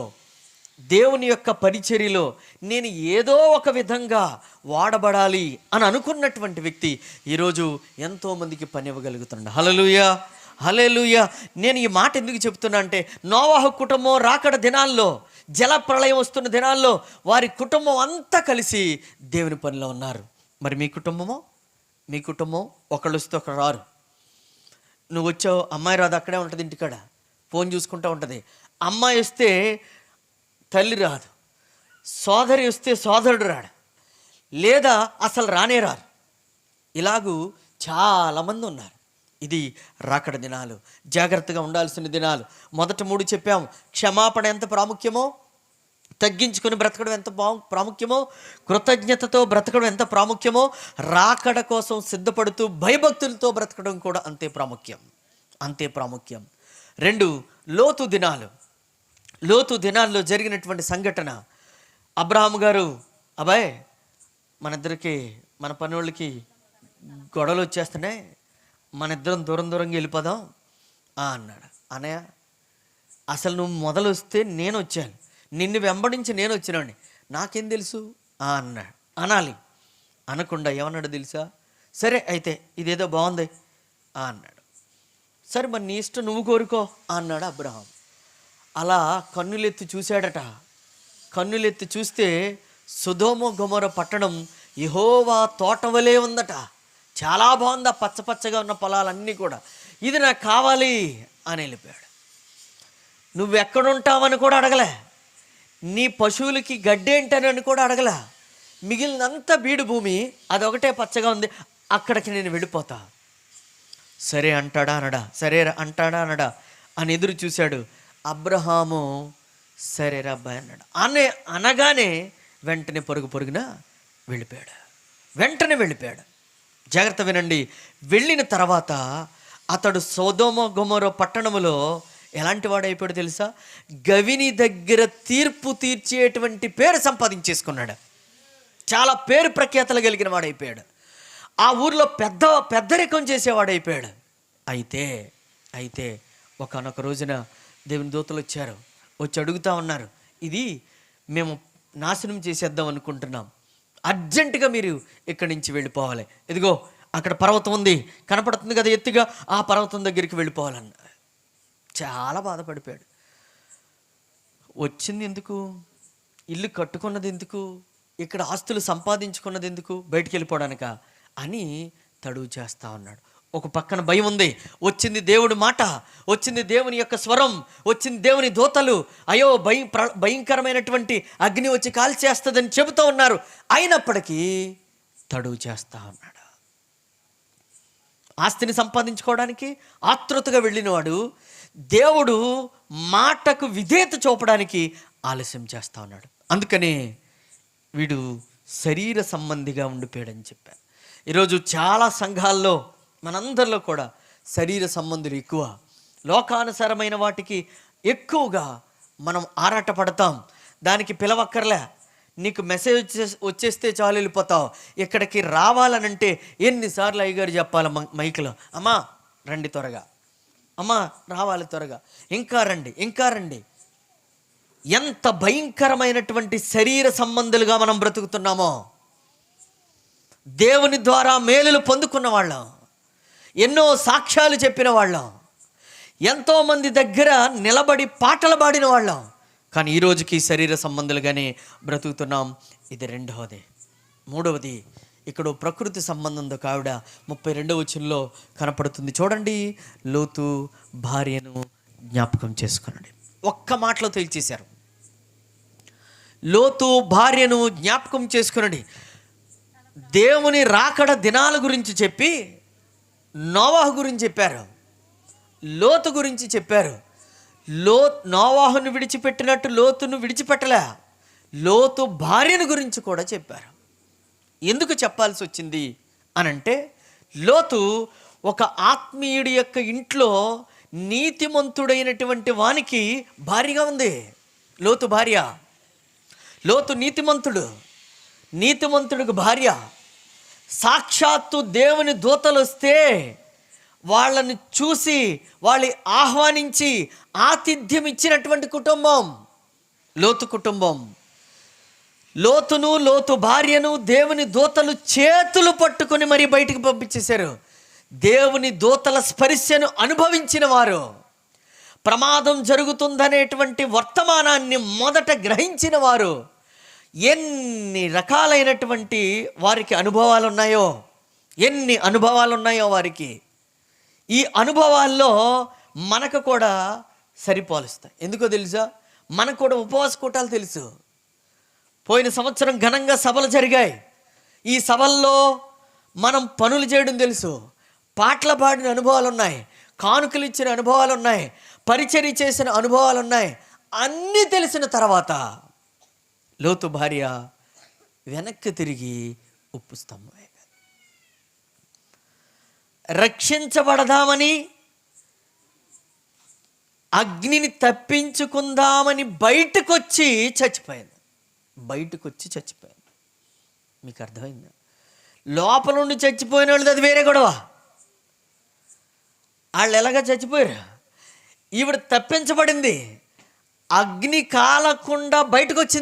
దేవుని యొక్క పరిచర్యలో నేను ఏదో ఒక విధంగా వాడబడాలి అని అనుకున్నటువంటి వ్యక్తి ఈరోజు ఎంతోమందికి పని ఇవ్వగలుగుతున్నాడు. హల్లెలూయా, హల్లెలూయా. నేను ఈ మాట ఎందుకు చెప్తున్నా అంటే, నోవాహు కుటుంబం రాకడ దినాల్లో, జల ప్రళయం వస్తున్న దినాల్లో వారి కుటుంబం అంతా కలిసి దేవుని పనిలో ఉన్నారు. మరి మీ కుటుంబం ఒకళ్ళు వస్తే ఒకరు రారు. నువ్వు వచ్చావు, అమ్మాయి రాదు, అక్కడే ఉంటుంది ఇంటికాడ ఫోన్ చూసుకుంటూ ఉంటుంది. అమ్మాయి వస్తే తల్లి రాదు, సోదరి వస్తే సోదరుడు రాడు, లేదా అసలు రానే రారు. ఇలాగూ చాలామంది ఉన్నారు. ఇది రాకడ దినాలు, జాగ్రత్తగా ఉండాల్సిన దినాలు. మొదట 3 చెప్పాము. క్షమాపణ ఎంత ప్రాముఖ్యమో, తగ్గించుకొని బ్రతకడం ఎంత ప్రాముఖ్యమో, కృతజ్ఞతతో బ్రతకడం ఎంత ప్రాముఖ్యమో, రాకడ కోసం సిద్ధపడుతూ భయభక్తులతో బ్రతకడం కూడా అంతే ప్రాముఖ్యం. 2 లోతు దినాల్లో జరిగినటువంటి సంఘటన. అబ్రహాము గారు, అబ్బాయ్ మన పనోళ్ళకి గొడవలు వచ్చేస్తున్నాయి, మన ఇద్దరం దూరంగా వెళ్ళిపోదాం అన్నాడు. అన్నయ్య, అసలు నువ్వు మొదలు వస్తే నేను వచ్చాను, నిన్ను వెంబడించి నేను వచ్చినాడిని, నాకేం తెలుసు అన్నాడు. అనాలి. అనకుండా ఏమన్నాడు తెలుసా? సరే అయితే ఇదేదో బాగుంది అన్నాడు. సరే మరి నీ ఇష్టం, నువ్వు కోరుకో అన్నాడు అబ్రహాం. అలా కన్నులెత్తి చూశాడట. కన్నులెత్తి చూస్తే సొదొమ గొమొర పట్టణం యెహోవా తోట వలె ఉందట. చాలా బాగుంది, ఆ పచ్చపచ్చగా ఉన్న పొలాలన్నీ కూడా. ఇది నాకు కావాలి అని వెళ్ళిపోయాడు. నువ్వెక్కడుంటావని కూడా అడగలే, నీ పశువులకి గడ్డేంటని కూడా అడగలే. మిగిలినంత బీడు భూమి, అదొకటే పచ్చగా ఉంది, అక్కడికి నేను వెళ్ళిపోతా. సరే అంటాడా అనడా, సరే అంటాడా అనడా అని ఎదురు చూశాడు. అబ్రహాము సరే రబ్బాయి అన్నాడు. అనగానే వెంటనే పరుగున వెళ్ళిపోయాడు. వెంటనే వెళ్ళిపోయాడు. జాగ్రత్త వినండి. వెళ్ళిన తర్వాత అతడు సొదొమ గొమొర పట్టణములో ఎలాంటి వాడు అయిపోయాడు తెలుసా? గవిని దగ్గర తీర్పు తీర్చేటువంటి పేరు సంపాదించేసుకున్నాడు. చాలా పేరు ప్రఖ్యాతలు కలిగిన వాడైపోయాడు. ఆ ఊర్లో పెద్దరికం చేసేవాడైపోయాడు. అయితే ఒకనొక రోజున దేవుని దూతలు వచ్చి అడుగుతూ ఉన్నారు, ఇది మేము నాశనం చేసేద్దాం అనుకుంటున్నాం, అర్జెంటుగా మీరు ఇక్కడి నుంచి వెళ్ళిపోవాలి. ఇదిగో అక్కడ పర్వతం ఉంది, కనపడుతుంది కదా ఎత్తుగా, ఆ పర్వతం దగ్గరికి వెళ్ళిపోవాలన్న. చాలా బాధపడిపోయాడు. వచ్చింది ఎందుకు, ఇల్లు కట్టుకున్నది ఎందుకు, ఇక్కడ ఆస్తులు సంపాదించుకున్నది ఎందుకు, బయటికి వెళ్ళిపోవడానిక అని తడువు చేస్తూ ఉన్నాడు. ఒక పక్కన భయం ఉంది. వచ్చింది దేవుడి మాట, వచ్చింది దేవుని యొక్క స్వరం, వచ్చింది దేవుని దూతలు, అయ్యో భయంకరమైనటువంటి అగ్ని వచ్చి కాల్చేస్తుందని చెబుతూ ఉన్నారు. అయినప్పటికీ తడువు చేస్తూ ఉన్నాడు. ఆస్తిని సంపాదించుకోవడానికి ఆతృతగా వెళ్ళినవాడు దేవుడు మాటకు విధేయత చూపడానికి ఆలస్యం చేస్తూ ఉన్నాడు. అందుకనే వీడు శరీర సంబంధిగా ఉండిపోయాడని చెప్పాను. ఈరోజు చాలా సంఘాల్లో, మనందరిలో కూడా శరీర సంబంధులు ఎక్కువ. లోకానుసారమైన వాటికి ఎక్కువగా మనం ఆరాటపడతాం. దానికి పిలవక్కర్లే, నీకు మెసేజ్ వచ్చేస్తే చాలు వెళ్ళిపోతావు. ఇక్కడికి రావాలనంటే ఎన్నిసార్లు అయ్యగారు చెప్పాలి మైకులో, అమ్మా రండి త్వరగా, అమ్మా రావాలి త్వరగా, ఇంకా రండి. ఎంత భయంకరమైనటువంటి శరీర సంబంధులుగా మనం బ్రతుకుతున్నామో. దేవుని ద్వారా మేలులు పొందుకున్న వాళ్ళం, ఎన్నో సాక్ష్యాలు చెప్పిన వాళ్ళం, ఎంతోమంది దగ్గర నిలబడి పాటలు పాడిన వాళ్ళం, కానీ ఈరోజుకి శరీర సంబంధులుగానే బ్రతుకుతున్నాం. ఇది రెండవది. మూడవది, ఇక్కడ ప్రకృతి సంబంధంతో కావిడ 32వ వచనంలో కనపడుతుంది. చూడండి, లోతు భార్యను జ్ఞాపకం చేసుకున్నాడు. ఒక్క మాటలో తేల్చేశారు. లోతు భార్యను జ్ఞాపకం చేసుకున్నాడు. దేవుని రాకడ దినాల గురించి చెప్పి నోవాహు గురించి చెప్పారు, లోతు గురించి చెప్పారు. నోవాహును విడిచిపెట్టినట్టు లోతును విడిచిపెట్టలే, లోతు భార్యను గురించి కూడా చెప్పారు. ఎందుకు చెప్పాల్సి వచ్చింది అనంటే, లోతు ఒక ఆత్మీయుడి యొక్క ఇంట్లో నీతిమంతుడైనటువంటి వానికి భార్యగా ఉంది. లోతు భార్య, లోతు నీతిమంతుడికి భార్య. సాక్షాత్తు దేవుని దూతలు వస్తే వాళ్ళని చూసి వాళ్ళని ఆహ్వానించి ఆతిథ్యం ఇచ్చినటువంటి కుటుంబం లోతు కుటుంబం. లోతును, లోతు భార్యను దేవుని దూతలు చేతులు పట్టుకొని మరీ బయటికి పంపించేశారు. దేవుని దూతల స్పర్శను అనుభవించిన వారు, ప్రమాదం జరుగుతుందనేటువంటి వర్తమానాన్ని మొదట గ్రహించిన వారు, ఎన్ని రకాలైనటువంటి వారికి అనుభవాలు ఉన్నాయో వారికి. ఈ అనుభవాల్లో మనకు కూడా సరిపోలుస్తాయి. ఎందుకో తెలుసా? మనకు కూడా ఉపవాస కూటాలు తెలుసు. పోయిన సంవత్సరం ఘనంగా సభలు జరిగాయి. ఈ సభల్లో మనం పనులు చేయడం తెలుసు, పాటలు పాడిన అనుభవాలు ఉన్నాయి, కానుకలు ఇచ్చిన అనుభవాలు ఉన్నాయి, పరిచర్య చేసిన అనుభవాలు ఉన్నాయి. అన్నీ తెలిసిన తర్వాత లోతు భార్య వెనక్కి తిరిగి ఉప్పు స్తంభం. రక్షించబడదామని, అగ్నిని తప్పించుకుందామని బయటకొచ్చి చచ్చిపోయింది. మీకు అర్థమైందా? లోపల నుండి చచ్చిపోయిన వాళ్ళది అది వేరే గొడవ. వాళ్ళు ఎలాగ చచ్చిపోయారు? ఈవిడ తప్పించబడింది, అగ్ని కాలకుండా బయటకొచ్చి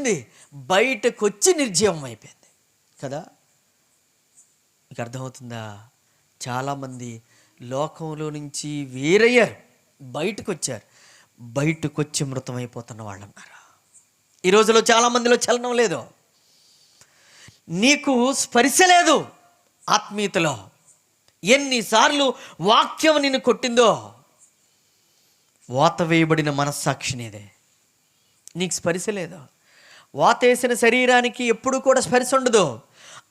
నిర్జీవం అయిపోయింది కదా. మీకు అర్థమవుతుందా? చాలామంది లోకంలో నుంచి వేరయ్యారు, బయటకు వచ్చారు. బయటకు వచ్చి మృతమైపోతున్న వాళ్ళు ఉన్నారు. ఈ రోజులో చాలామందిలో చలనం లేదు, నీకు స్పర్శ లేదు ఆత్మీయతలో. ఎన్నిసార్లు వాక్యం నిన్ను కొట్టిందో, వాత వేయబడిన మనస్సాక్షినేదే, నీకు స్పర్శ లేదు. వాతేసిన శరీరానికి ఎప్పుడు కూడా స్పర్శ ఉండదు.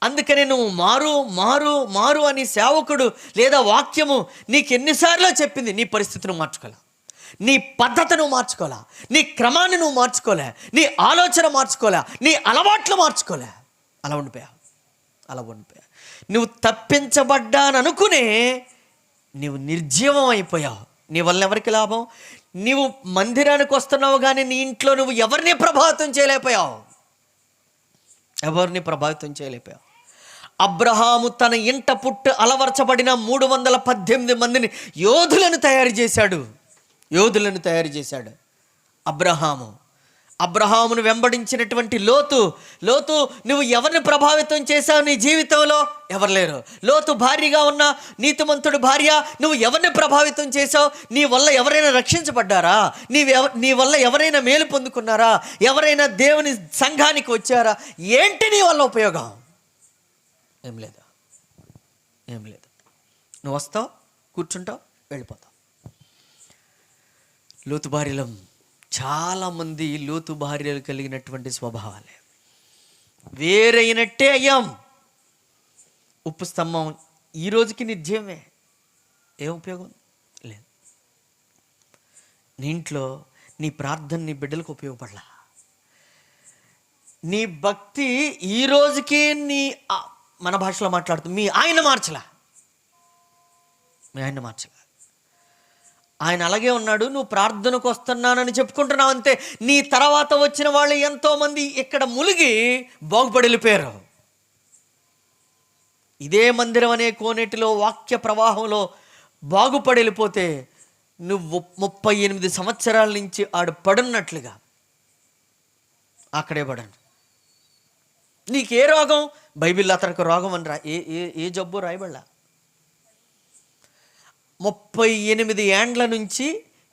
అందుకనే నువ్వు మారు మారు మారు అని సేవకుడు లేదా వాక్యము నీకు ఎన్నిసార్లు చెప్పింది, నీ పరిస్థితిని మార్చుకోలే, నీ పద్ధతిని మార్చుకోలే, నీ క్రమాన్ని నువ్వు మార్చుకోలే, నీ ఆలోచన మార్చుకోలే, నీ అలవాట్లు మార్చుకోలే. అలా ఉండిపోయా. నువ్వు తప్పించబడ్డాననుకునే నీవు నిర్జీవం అయిపోయావు. నీ వల్ల ఎవరికి లాభం? నీవు మందిరానికి వస్తున్నావు కానీ నీ ఇంట్లో నువ్వు ఎవరిని ప్రభావితం చేయలేకపోయావు. అబ్రహాము తన ఇంట పుట్టు అలవర్చబడిన 318 మందిని యోధులను తయారు చేశాడు. అబ్రహామును వెంబడించినటువంటి లోతు నువ్వు ఎవరిని ప్రభావితం చేశావు నీ జీవితంలో? ఎవరు లేరు. లోతు భార్యగా ఉన్న నీతిమంతుడు భార్య, నువ్వు ఎవరిని ప్రభావితం చేశావు? నీ వల్ల ఎవరైనా రక్షించబడ్డారా? నీ వల్ల ఎవరైనా మేలు పొందుకున్నారా? ఎవరైనా దేవుని సంఘానికి వచ్చారా? ఏంటి నీ వల్ల ఉపయోగం? ఏం లేదు. నువ్వు వస్తావు, కూర్చుంటావు, వెళ్ళిపోతావు. లోతు భార్యలం చాలామంది లోతు భార్యలు కలిగినటువంటి స్వభావాలే. వేరైనట్టే అయ్యాం. ఉప్పు స్తంభం ఈ రోజుకి నిర్జీవమే. ఏం ఉపయోగం లేదు. నీ ఇంట్లో నీ ప్రార్థన నీ బిడ్డలకు ఉపయోగపడలా. నీ భక్తి ఈ రోజుకి మన భాషలో మాట్లాడుతుంది, మీ ఆయన మార్చలా. ఆయన అలాగే ఉన్నాడు, నువ్వు ప్రార్థనకు వస్తున్నానని చెప్పుకుంటున్నావు అంతే. నీ తర్వాత వచ్చిన వాళ్ళు ఎంతోమంది ఇక్కడ ములిగి బాగుపడి వెళ్ళిపోయారు. ఇదే మందిరం అనే కోనేటిలో వాక్య ప్రవాహంలో బాగుపడి వెళ్ళిపోతే నువ్వు 38 సంవత్సరాల నుంచి ఆడు పడున్నట్లుగా అక్కడే పడను. నీకే రోగం? బైబిల్లో అతనికి రోగం అని ఏ జబ్బు రాయబడలా. 38 ఏండ్ల నుంచి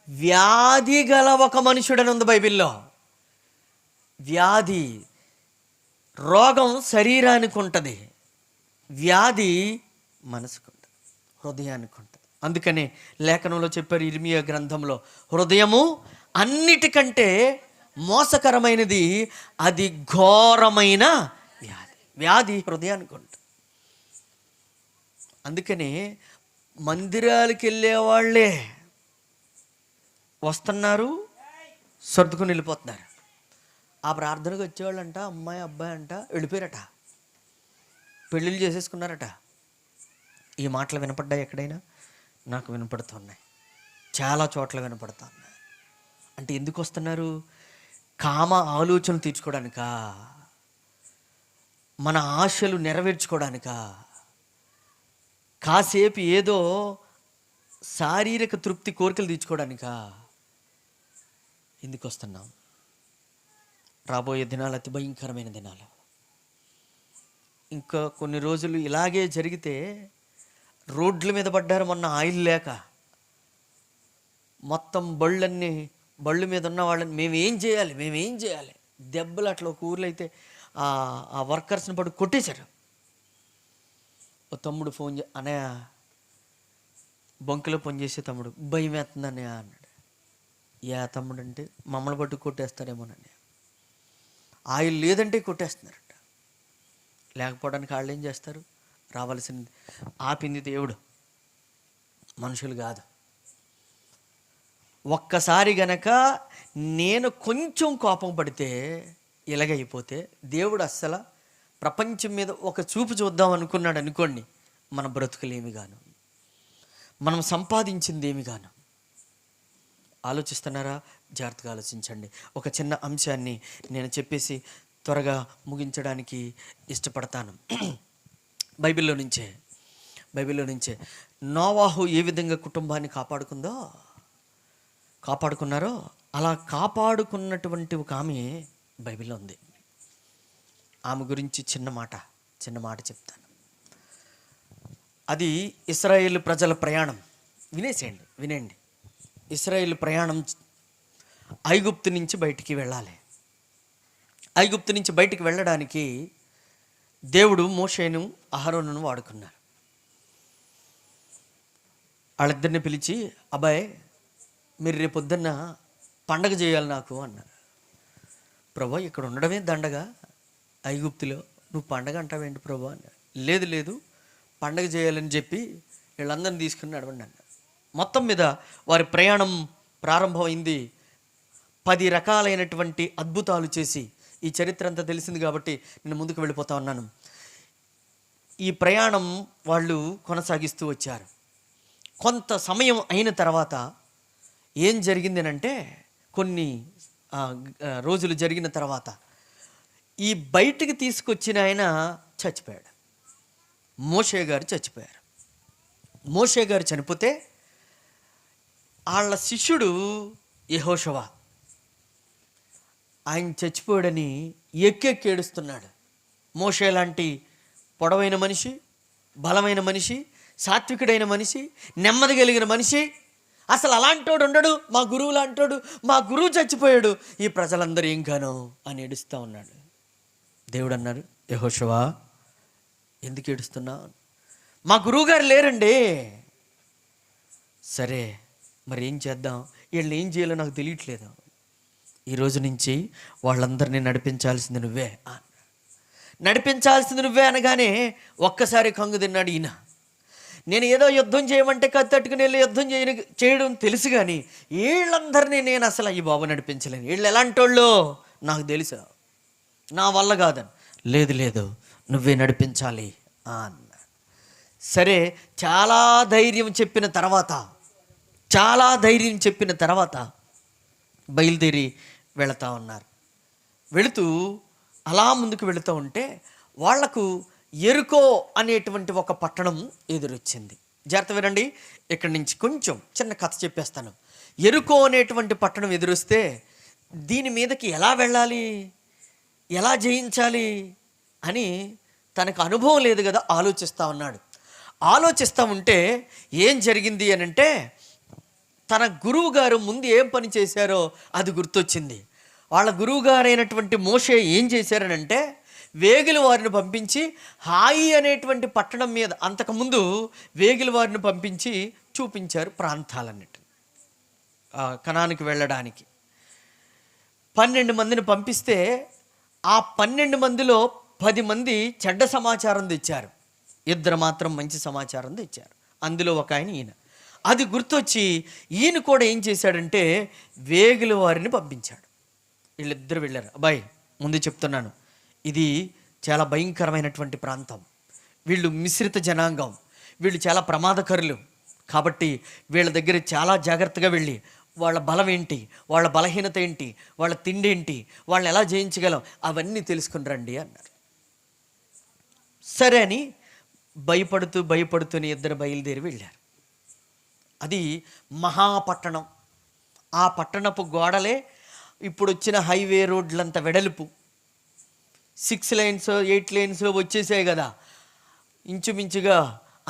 వ్యాధి గల ఒక మనుషుడని ఉంది బైబిల్లో. వ్యాధి, రోగం శరీరానికి ఉంటుంది, వ్యాధి మనసుకు ఉంటుంది, హృదయానికి ఉంటుంది. అందుకనే లేఖనంలో చెప్పారు, ఇర్మియా గ్రంథంలో, హృదయము అన్నిటికంటే మోసకరమైనది, అది ఘోరమైన వ్యాధి హృదయానికి ఉంటుంది. అందుకనే మందిరాలకు వెళ్ళే వాళ్ళే వస్తున్నారు, సర్దుకుని వెళ్ళిపోతున్నారు. ఆ ప్రార్థనకు వచ్చేవాళ్ళంట అమ్మాయి అబ్బాయి అంట వెళ్ళిపోయారట, పెళ్ళిళ్ళు చేసేసుకున్నారట. ఈ మాటలు వినపడ్డాయి ఎక్కడైనా? నాకు వినపడుతున్నాయి, చాలా చోట్ల వినపడుతున్నాయి. అంటే ఎందుకు వస్తున్నారు? కామ ఆలోచనలు తీర్చుకోవడానికా? మన ఆశలు నెరవేర్చుకోవడానికా? కాసేపు ఏదో శారీరక తృప్తి కోరికలు తీర్చుకోవడానికా? ఎందుకు వస్తున్నాం? రాబోయే దినాలు అతి భయంకరమైన దినాలు. ఇంకా కొన్ని రోజులు ఇలాగే జరిగితే రోడ్ల మీద పడ్డారు. మొన్న ఆయిల్ లేక మొత్తం బళ్ళు మీద ఉన్న వాళ్ళని మేమేం చేయాలి దెబ్బలు. అట్లా ఒక ఊర్లో అయితే ఆ వర్కర్స్ని పడి కొట్టేశారు. ఓ తమ్ముడు ఫోన్ అన్నయ్య, బొంకలో పనిచేసే తమ్ముడు, భయం వేస్తుంది అన్నయ్య అన్నాడు. తమ్ముడు అంటే మమ్మల్ని పట్టు కొట్టేస్తారేమోనన్నయ్య. ఆయిల్ లేదంటే కొట్టేస్తున్నారట. లేకపోవడానికి వాళ్ళు ఏం చేస్తారు? రావాల్సింది ఆపింది దేవుడు, మనుషులు కాదు. ఒక్కసారి గనక నేను కొంచెం కోపం పడితే ఇలాగైపోతే, దేవుడు అస్సలు ప్రపంచం మీద ఒక చూపు చూద్దాం అనుకున్నాడు అనుకోండి, మన బ్రతుకులేమి గాను, మనం సంపాదించింది ఏమి గాను. ఆలోచిస్తున్నారా? జాగ్రత్తగా ఆలోచించండి. ఒక చిన్న అంశాన్ని నేను చెప్పేసి త్వరగా ముగించడానికి ఇష్టపడతాను. బైబిల్లో నుంచే నోవాహు ఏ విధంగా కుటుంబాన్ని కాపాడుకున్నారో అలా కాపాడుకున్నటువంటి ఒక ఆమె బైబిల్లో ఉంది. ఆమె గురించి చిన్న మాట చెప్తాను. అది ఇశ్రాయేలు ప్రజల ప్రయాణం. వినండి. ఇశ్రాయేలు ప్రయాణం ఐగుప్తు నుంచి బయటికి వెళ్ళాలి. ఐగుప్తు నుంచి బయటికి వెళ్ళడానికి దేవుడు మోషేను అహరోనును వాడుకున్నారు. వాళ్ళిద్దరిని పిలిచి, అబ్బాయి మీరు రేపు పొద్దున్న పండగ చేయాలి నాకు అన్నారు. ప్రభా ఇక్కడ ఉండడమే దండగా, ఐగుప్తులో నువ్వు పండగ అంటావేంటి ప్రభా అన్నారు. లేదు పండగ చేయాలని చెప్పి వీళ్ళందరినీ తీసుకుని నడవండి అన్నారు. మొత్తం మీద వారి ప్రయాణం ప్రారంభమైంది. 10 రకాలైనటువంటి అద్భుతాలు చేసి, ఈ చరిత్ర అంతా తెలిసింది కాబట్టి నేను ముందుకు వెళ్ళిపోతా ఉన్నాను. ఈ ప్రయాణం వాళ్ళు కొనసాగిస్తూ వచ్చారు. కొంత సమయం అయిన తర్వాత ఏం జరిగింది అంటే, కొన్ని రోజులు జరిగిన తర్వాత ఈ బయటికి తీసుకొచ్చిన ఆయన చచ్చిపోయాడు. మోషే గారు చచ్చిపోయారు. మోషే గారు చనిపోతే వాళ్ళ శిష్యుడు యెహోషువ ఆయన చచ్చిపోయాడని ఎక్కెక్కి ఏడుస్తున్నాడు. మోషే లాంటి పొడవైన మనిషి, బలమైన మనిషి, సాత్వికుడైన మనిషి, నెమ్మది కలిగిన మనిషి, అసలు అలాంటోడు ఉండడు, మా గురువు లాంటోడు, మా గురువు చచ్చిపోయాడు, ఈ ప్రజలందరూ ఏం కాను అని ఏడుస్తూ ఉన్నాడు. దేవుడు అన్నారు, యెహోషువ ఎందుకు ఏడుస్తున్నావు? మా గురువు గారు లేరండి. సరే మరి ఏం చేద్దాం, వీళ్ళని ఏం చేయాలో నాకు తెలియట్లేదు. ఈరోజు నుంచి వాళ్ళందరినీ నడిపించాల్సింది నువ్వే అనగానే ఒక్కసారి కంగు తిన్నాడు ఈయన. నేను ఏదో యుద్ధం చేయమంటే కత్తట్టుకుని వెళ్ళి యుద్ధం చేయడం తెలుసు, కానీ వీళ్ళందరినీ నేను అసలు ఈ బాబు నడిపించలేను, వీళ్ళు ఎలాంటి వాళ్ళు నాకు తెలుసు, నా వల్ల కాదని. లేదు నువ్వే నడిపించాలి అన్న. సరే చాలా ధైర్యం చెప్పిన తర్వాత బయలుదేరి వెళుతూ ఉన్నారు. వెళుతూ అలా ముందుకు వెళుతూ ఉంటే వాళ్లకు యెరికో అనేటువంటి ఒక పట్టణం ఎదురొచ్చింది. జాగ్రత్త వినండి, ఇక్కడి నుంచి కొంచెం చిన్న కథ చెప్పేస్తాను. యెరికో అనేటువంటి పట్టణం ఎదురొస్తే దీని మీదకి ఎలా వెళ్ళాలి, ఎలా జయించాలి అని తనకు అనుభవం లేదు కదా, ఆలోచిస్తూ ఉన్నాడు. ఆలోచిస్తూ ఉంటే ఏం జరిగింది అని అంటే, తన గురువు గారు ముందు ఏం పని చేశారో అది గుర్తొచ్చింది. వాళ్ళ గురువు గారైనటువంటి మోషే ఏం చేశారనంటే, వేగుల వారిని పంపించి హాయి అనేటువంటి పట్టణం మీద, అంతకుముందు వేగుల వారిని పంపించి చూపించారు ప్రాంతాలన్నిటి. కనానికి వెళ్ళడానికి 12 మందిని పంపిస్తే ఆ 12 మందిలో 10 మంది చెడ్డ సమాచారం తెచ్చారు, 2 మాత్రం మంచి సమాచారం తెచ్చారు. అందులో ఒక ఆయన ఈయన. అది గుర్తొచ్చి ఈయన కూడా ఏం చేశాడంటే వేగుల వారిని పంపించాడు. వీళ్ళిద్దరు వెళ్ళారు. అబ్బాయి ముందు చెప్తున్నాను, ఇది చాలా భయంకరమైనటువంటి ప్రాంతం, వీళ్ళు మిశ్రిత జనాంగం, వీళ్ళు చాలా ప్రమాదకరులు, కాబట్టి వీళ్ళ దగ్గర చాలా జాగ్రత్తగా వెళ్ళి వాళ్ళ బలం ఏంటి, వాళ్ళ బలహీనత ఏంటి, వాళ్ళ తిండి ఏంటి, వాళ్ళని ఎలా జయించగలం అవన్నీ తెలుసుకుని రండి అన్నారు. సరే అని భయపడుతూనే ఇద్దరు బయలుదేరి వెళ్ళారు. అది మహాపట్టణం. ఆ పట్టణపు గోడలే ఇప్పుడు వచ్చిన హైవే రోడ్లంత వెడల్పు, 6 lanes 8 lanes వచ్చేసాయి కదా. ఇంచుమించుగా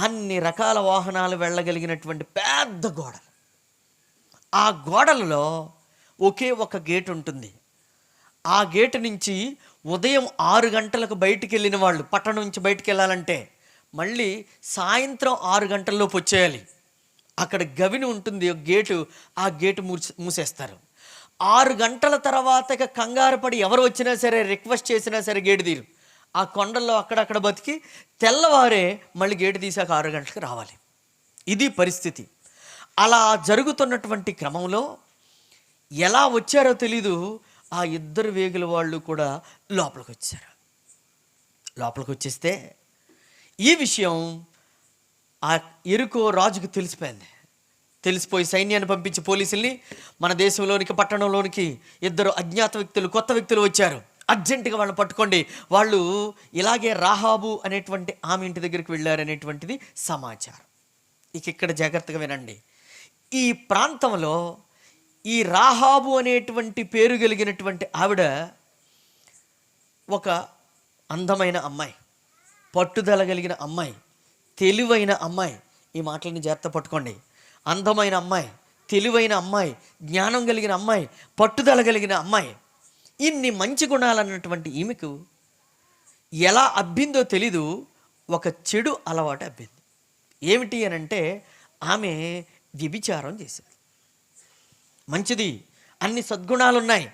అన్ని రకాల వాహనాలు వెళ్ళగలిగినటువంటి పెద్ద గోడలు. ఆ గోడలలో ఒకే ఒక గేట్ ఉంటుంది. ఆ గేటు నుంచి ఉదయం 6 గంటలకు బయటికి వెళ్ళిన వాళ్ళు, పట్టణం నుంచి బయటికి వెళ్ళాలంటే మళ్ళీ సాయంత్రం 6 గంటల్లోపు వచ్చేయాలి. అక్కడ గవిని ఉంటుంది ఒక గేటు, ఆ గేటు మూసేస్తారు. 6 గంటల తర్వాత ఇక కంగారు పడి ఎవరు వచ్చినా సరే, రిక్వెస్ట్ చేసినా సరే గేటు తీరు. ఆ కొండల్లో అక్కడక్కడ బతికి తెల్లవారే మళ్ళీ గేటు తీసాక 6 గంటలకు రావాలి. ఇది పరిస్థితి. అలా జరుగుతున్నటువంటి క్రమంలో ఎలా వచ్చారో తెలీదు, ఆ ఇద్దరు వేగుల వాళ్ళు కూడా లోపలికి వచ్చారు. లోపలికి వచ్చేస్తే ఈ విషయం ఆ యెరికో రాజుకు తెలిసిపోయి సైన్యాన్ని పంపించి పోలీసుల్ని, మన దేశంలోనికి పట్టణంలోనికి 2 అజ్ఞాత వ్యక్తులు, కొత్త వ్యక్తులు వచ్చారు, అర్జెంటుగా వాళ్ళని పట్టుకోండి, వాళ్ళు ఇలాగే రాహాబు అనేటువంటి ఆమె ఇంటి దగ్గరికి వెళ్ళారనేటువంటిది సమాచారం. ఇక్కడ జాగ్రత్తగా వినండి. ఈ ప్రాంతంలో ఈ రాహాబు అనేటువంటి పేరు కలిగినటువంటి ఆవిడ ఒక అందమైన అమ్మాయి, పట్టుదల కలిగిన అమ్మాయి, తెలివైన అమ్మాయి, ఈ మాటలని జాగ్రత్త పట్టుకోండి. అందమైన అమ్మాయి, తెలివైన అమ్మాయి, జ్ఞానం కలిగిన అమ్మాయి, పట్టుదల కలిగిన అమ్మాయి, ఇన్ని మంచి గుణాలన్నటువంటి ఈమెకు ఎలా అబ్బిందో తెలీదు, ఒక చెడు అలవాటు అబ్బింది. ఏమిటి అని అంటే ఆమె వ్యభిచారం చేశారు. మంచిది, అన్ని సద్గుణాలు ఉన్నాయి,